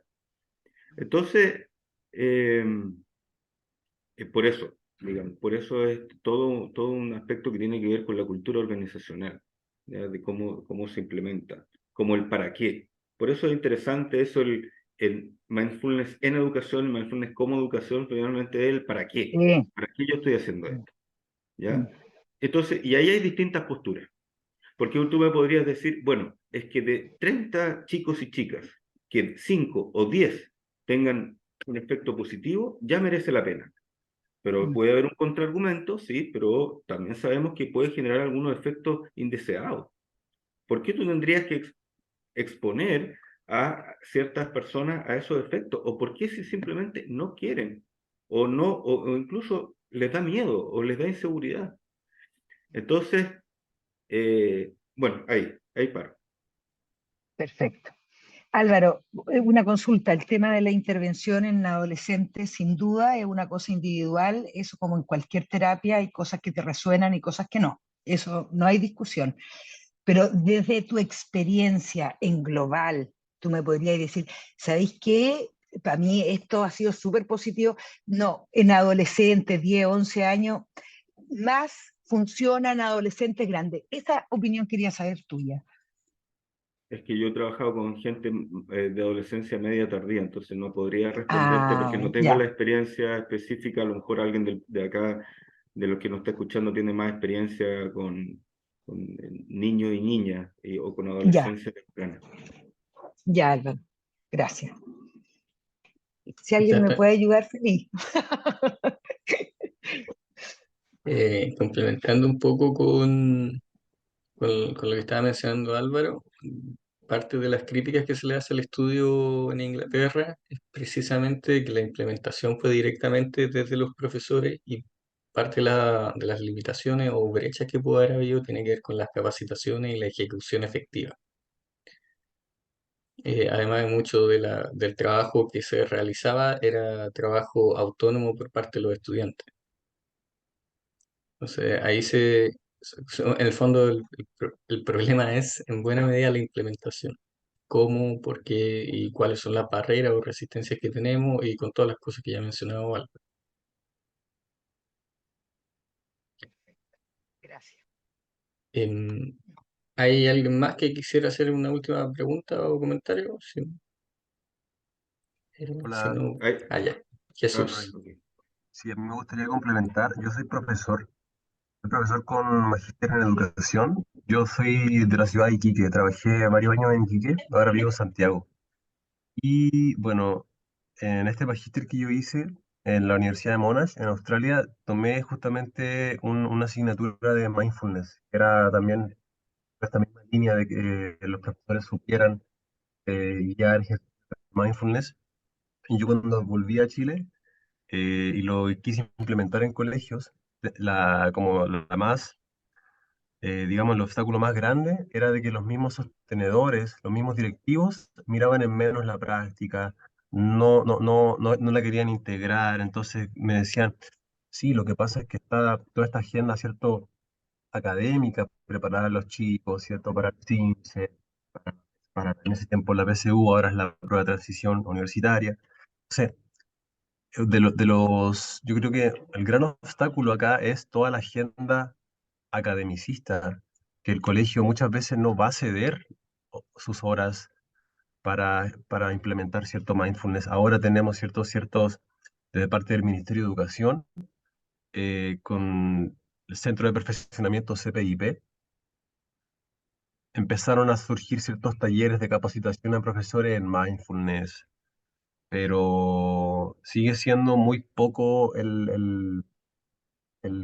Entonces, eh, por eso, digamos, por eso es todo un aspecto que tiene que ver con la cultura organizacional, ¿ya? De cómo se implementa, como el para qué. Por eso es interesante eso, el mindfulness en educación, el mindfulness como educación, finalmente es el Sí. para qué yo estoy haciendo Mm, esto, ¿ya? Entonces, y ahí hay distintas posturas, porque tú me podrías decir, bueno, es que de 30 chicos y chicas, que 5 o 10 tengan un efecto positivo, ya merece la pena. Pero mm. puede haber un contraargumento, sí, pero también sabemos que puede generar algunos efectos indeseados. ¿Por qué tú tendrías que exponer a ciertas personas a esos efectos? ¿O por qué si simplemente no quieren? O no, o incluso les da miedo o les da inseguridad. Entonces, bueno, ahí paro. Perfecto. Álvaro, una consulta. El tema de la intervención en adolescentes, sin duda, es una cosa individual. Eso, como en cualquier terapia, hay cosas que te resuenan y cosas que no. Eso no hay discusión. Pero desde tu experiencia en global, tú me podrías decir, ¿sabéis qué? Para mí esto ha sido súper positivo. No, en adolescentes, 10, 11 años, más funcionan adolescentes grandes. Esa opinión quería saber tuya. Es que yo he trabajado con gente de adolescencia media tardía, entonces no podría responderte porque Ah, no tengo la ya, experiencia específica. A lo mejor alguien de acá, de los que nos está escuchando, tiene más experiencia con niños y niñas o con ya, adolescencia temprana. ya, Álvaro. Gracias. Si alguien Ya me está. puede ayudar, feliz. Complementando un poco con lo que estaba mencionando Álvaro, parte de las críticas que se le hace al estudio en Inglaterra es precisamente que la implementación fue directamente desde los profesores, y parte de las limitaciones o brechas que pudo haber habido tiene que ver con las capacitaciones y la ejecución efectiva. Además de mucho del trabajo que se realizaba era trabajo autónomo por parte de los estudiantes. Entonces, en el fondo, el problema es en buena medida la implementación. Cómo, por qué y cuáles son las barreras o resistencias que tenemos, y con todas las cosas que ya he mencionado Álvaro. Gracias. Em, ¿Hay alguien más que quisiera hacer una última pregunta o comentario? Si Hola, no, Ahí- allá. Álvaro. Jesús. Sí, a mí me gustaría complementar. Yo soy profesor con magíster en educación. Yo soy de la ciudad de Iquique, trabajé varios años en Iquique, ahora vivo en Santiago. Y bueno, en este magíster que yo hice en la Universidad de Monash, en Australia, tomé justamente una asignatura de mindfulness. Era también esta misma línea de que los profesores supieran guiar ejercicios de mindfulness. Y yo cuando volví a Chile, y lo quise implementar en colegios. Como la más, digamos, el obstáculo más grande era de que los mismos sostenedores, los mismos directivos miraban en menos la práctica, no la querían integrar, entonces me decían, sí, lo que pasa es que está toda esta agenda, ¿cierto? Académica, preparar a los chicos, ¿cierto? Para el CINCE, en ese tiempo la PSU, ahora es la prueba de transición universitaria. Entonces, yo creo que el gran obstáculo acá es toda la agenda academicista, que el colegio muchas veces no va a ceder sus horas para implementar cierto mindfulness. Ahora tenemos ciertos, de parte del Ministerio de Educación, con el Centro de Perfeccionamiento CPIP, empezaron a surgir ciertos talleres de capacitación a profesores en mindfulness, pero sigue siendo muy poco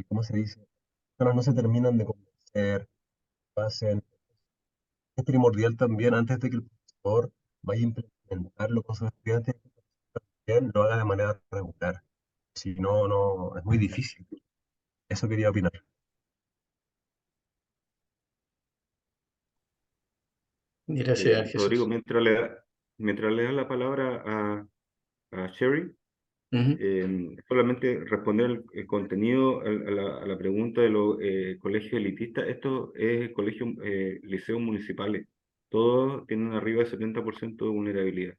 ¿cómo se dice? Las personas no se terminan de convencer, hacen. Es primordial también, antes de que el profesor vaya a implementarlo con sus estudiantes, también lo haga de manera regular. Si no, no, es muy difícil. Eso quería opinar. Gracias, Rodrigo, Jesús. mientras le da la palabra a Sherry, Ujú. solamente responder el contenido a la pregunta de los colegios elitistas. Esto es colegio, liceos municipales. Todos tienen arriba del 70% de vulnerabilidad,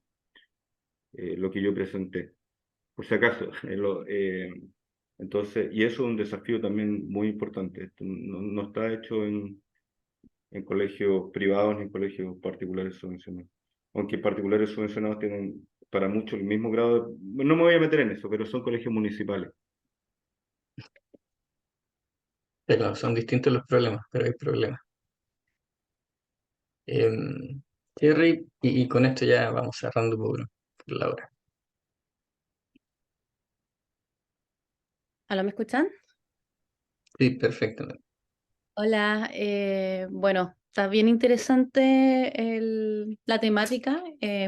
lo que yo presenté, por si acaso. Entonces, y eso es un desafío también muy importante. Esto no está hecho en colegios privados ni en colegios particulares subvencionados. Aunque particulares subvencionados tienen para muchos el mismo grado no me voy a meter en eso, pero son colegios municipales. Pero son distintos los problemas, pero hay problemas. Thierry, y con esto ya vamos cerrando por la hora. ¿Aló, me escuchan? Sí, perfecto. Hola, bueno, está bien interesante la temática,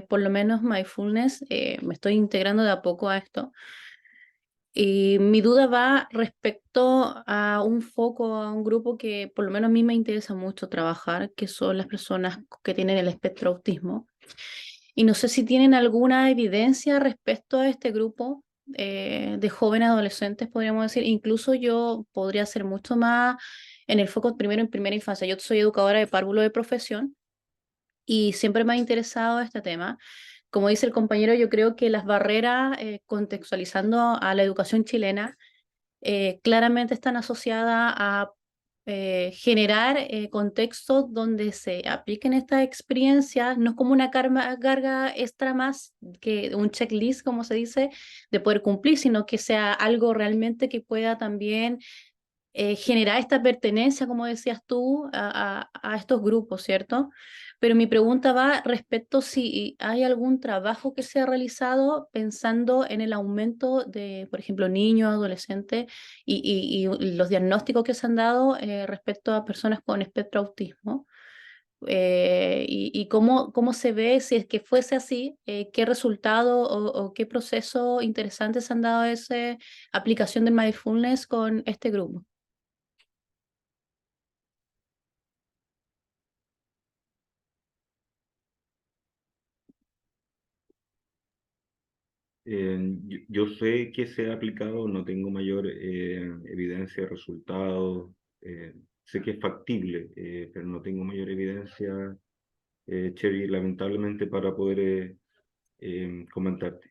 por lo menos mindfulness, me estoy integrando de a poco a esto. Y mi duda va respecto a un foco, a un grupo que por lo menos a mí me interesa mucho trabajar, que son las personas que tienen el espectro autismo. Y no sé si tienen alguna evidencia respecto a este grupo de jóvenes adolescentes, podríamos decir. Incluso yo podría ser mucho más en el foco primero en primera infancia. Yo soy educadora de párvulo de profesión y siempre me ha interesado este tema. Como dice el compañero, yo creo que las barreras, contextualizando a la educación chilena, claramente están asociadas a generar contextos donde se apliquen estas experiencias, no es como una carga extra más que un checklist, como se dice, de poder cumplir, sino que sea algo realmente que pueda también generar esta pertenencia, como decías tú, a estos grupos, ¿cierto? Pero mi pregunta va respecto si hay algún trabajo que se ha realizado pensando en el aumento de, por ejemplo, niños, adolescentes y los diagnósticos que se han dado respecto a personas con espectro autismo. Y cómo se ve, si es que fuese así, qué resultado o qué proceso interesante se han dado a esa aplicación del mindfulness con este grupo. Yo sé que se ha aplicado, no tengo mayor evidencia de resultados. Sé que es factible, pero no tengo mayor evidencia, Cherry, lamentablemente, para poder comentarte.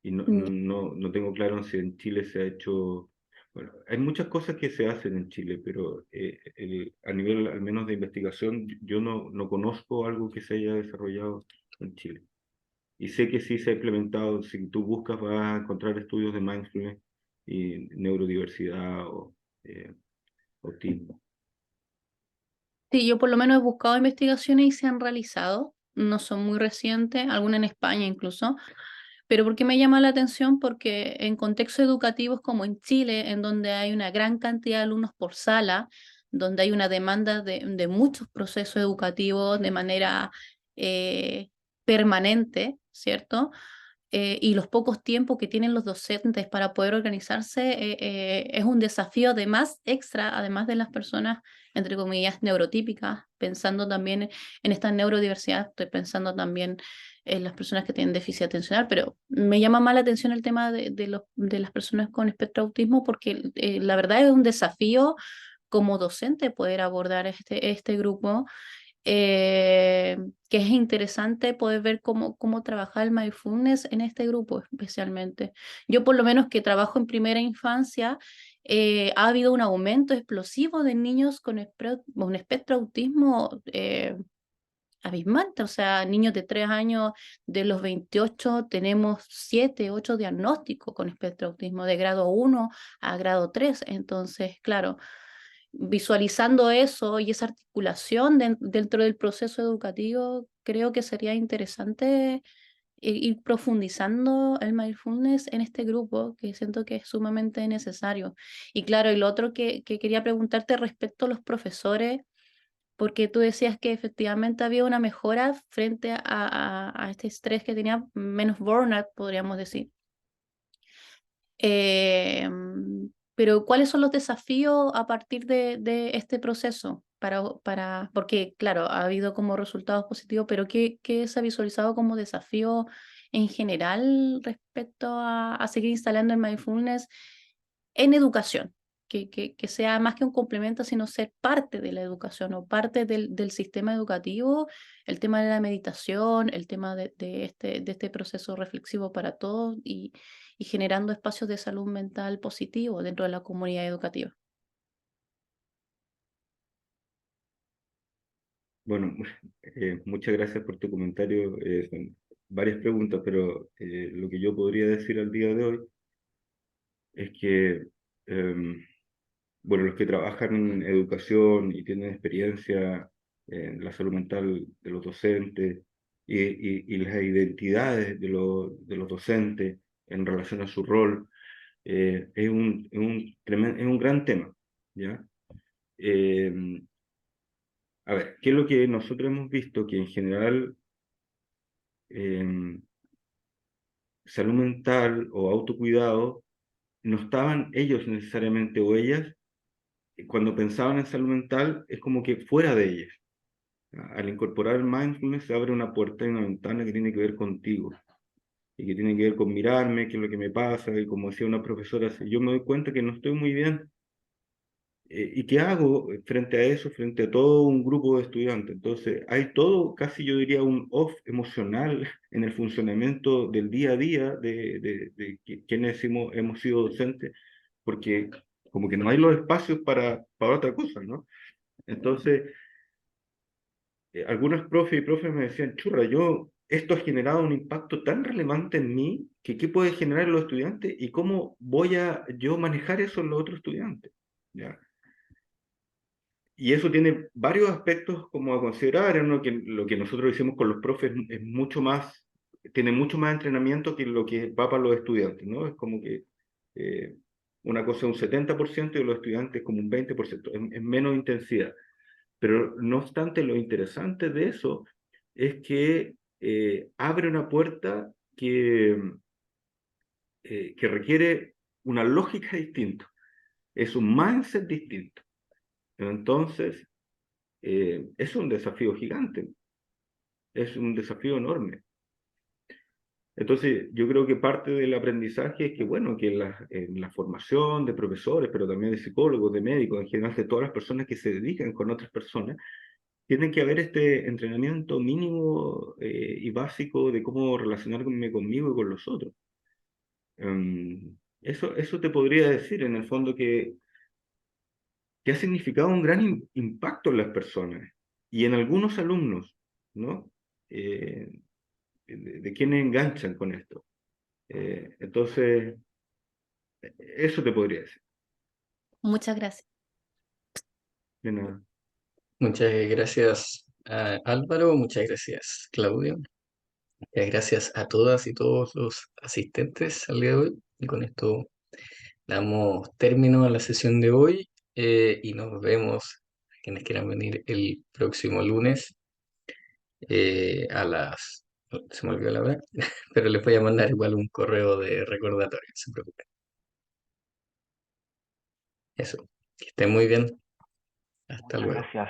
Y no tengo claro si en Chile se ha hecho. Bueno, hay muchas cosas que se hacen en Chile, pero a nivel al menos de investigación, yo no conozco algo que se haya desarrollado en Chile. Y sé que sí se ha implementado, si tú buscas vas a encontrar estudios de mindfulness y neurodiversidad o autismo. Sí, yo por lo menos he buscado investigaciones y se han realizado, no son muy recientes, algunas en España incluso, pero ¿por qué me llama la atención? Porque en contextos educativos como en Chile, en donde hay una gran cantidad de alumnos por sala, donde hay una demanda de muchos procesos educativos de manera permanente, ¿cierto? y los pocos tiempos que tienen los docentes para poder organizarse es un desafío además extra, además de las personas, entre comillas, neurotípicas, pensando también en esta neurodiversidad, estoy pensando también en las personas que tienen déficit atencional, pero me llama más la atención el tema de las personas con espectro de autismo, porque la verdad es un desafío como docente poder abordar este grupo, eh, que es interesante poder ver cómo trabajar el mindfulness en este grupo especialmente. Yo por lo menos que trabajo en primera infancia, ha habido un aumento explosivo de niños con un espectro de autismo abismante, o sea, niños de 3 años, de los 28 tenemos 7, 8 diagnósticos con espectro de autismo de grado 1 a grado 3, entonces, claro, visualizando eso y esa articulación dentro del proceso educativo, creo que sería interesante ir profundizando el mindfulness en este grupo, que siento que es sumamente necesario. Y claro, y lo otro que quería preguntarte respecto a los profesores, porque tú decías que efectivamente había una mejora frente a este estrés que tenía, menos burnout, podríamos decir. Pero ¿cuáles son los desafíos a partir de este proceso? Porque, claro, ha habido como resultados positivos, pero ¿qué se ha visualizado como desafío en general respecto a seguir instalando el mindfulness en educación? Que sea más que un complemento, sino ser parte de la educación o parte del sistema educativo, el tema de la meditación, el tema de este proceso reflexivo para todos y generando espacios de salud mental positivo dentro de la comunidad educativa. Bueno, muchas gracias por tu comentario. Son varias preguntas, pero lo que yo podría decir al día de hoy es que, bueno, los que trabajan en educación y tienen experiencia en la salud mental de los docentes y las identidades de los docentes en relación a su rol, es un gran tema, ¿ya? A ver, ¿qué es lo que nosotros hemos visto? Que en general salud mental o autocuidado no estaban ellos necesariamente o ellas, cuando pensaban en salud mental es como que fuera de ellas. Al incorporar el mindfulness se abre una puerta y una ventana que tiene que ver contigo y que tiene que ver con mirarme, qué es lo que me pasa, y como decía una profesora, si yo me doy cuenta que no estoy muy bien, ¿y qué hago frente a eso, frente a todo un grupo de estudiantes? Entonces, hay todo, casi yo diría, un off emocional en el funcionamiento del día a día de quienes hemos sido docentes, porque como que no hay los espacios para otra cosa, ¿no? Entonces, algunos profes y profes me decían, churra, esto ha generado un impacto tan relevante en mí, que qué puede generar en los estudiantes y cómo voy a yo manejar eso en los otros estudiantes, ¿ya? Y eso tiene varios aspectos como a considerar, ¿no? Que lo que nosotros hicimos con los profes es mucho más, tiene mucho más entrenamiento que lo que va para los estudiantes, ¿no? Es como que eh, una cosa es un 70% y los estudiantes como un 20%, es menos intensidad. Pero no obstante, lo interesante de eso es que abre una puerta que requiere una lógica distinta, es un mindset distinto. Entonces, es un desafío gigante, es un desafío enorme. Entonces, yo creo que parte del aprendizaje es que, bueno, que en la formación de profesores, pero también de psicólogos, de médicos, en general de todas las personas que se dedican con otras personas, tienen que haber este entrenamiento mínimo y básico de cómo relacionarme conmigo y con los otros. Eso te podría decir, en el fondo, que ha significado un gran impacto en las personas y en algunos alumnos, ¿no? De quienes enganchan con esto. Entonces, eso te podría decir. Muchas gracias. De nada. Muchas gracias a Álvaro, muchas gracias Claudio, muchas gracias a todas y todos los asistentes al día de hoy. Y con esto damos término a la sesión de hoy y nos vemos quienes quieran venir el próximo lunes a las Se me olvidó la hora, pero les voy a mandar igual un correo de recordatorio, no se preocupen. Eso, que estén muy bien. Hasta Muchas luego. gracias.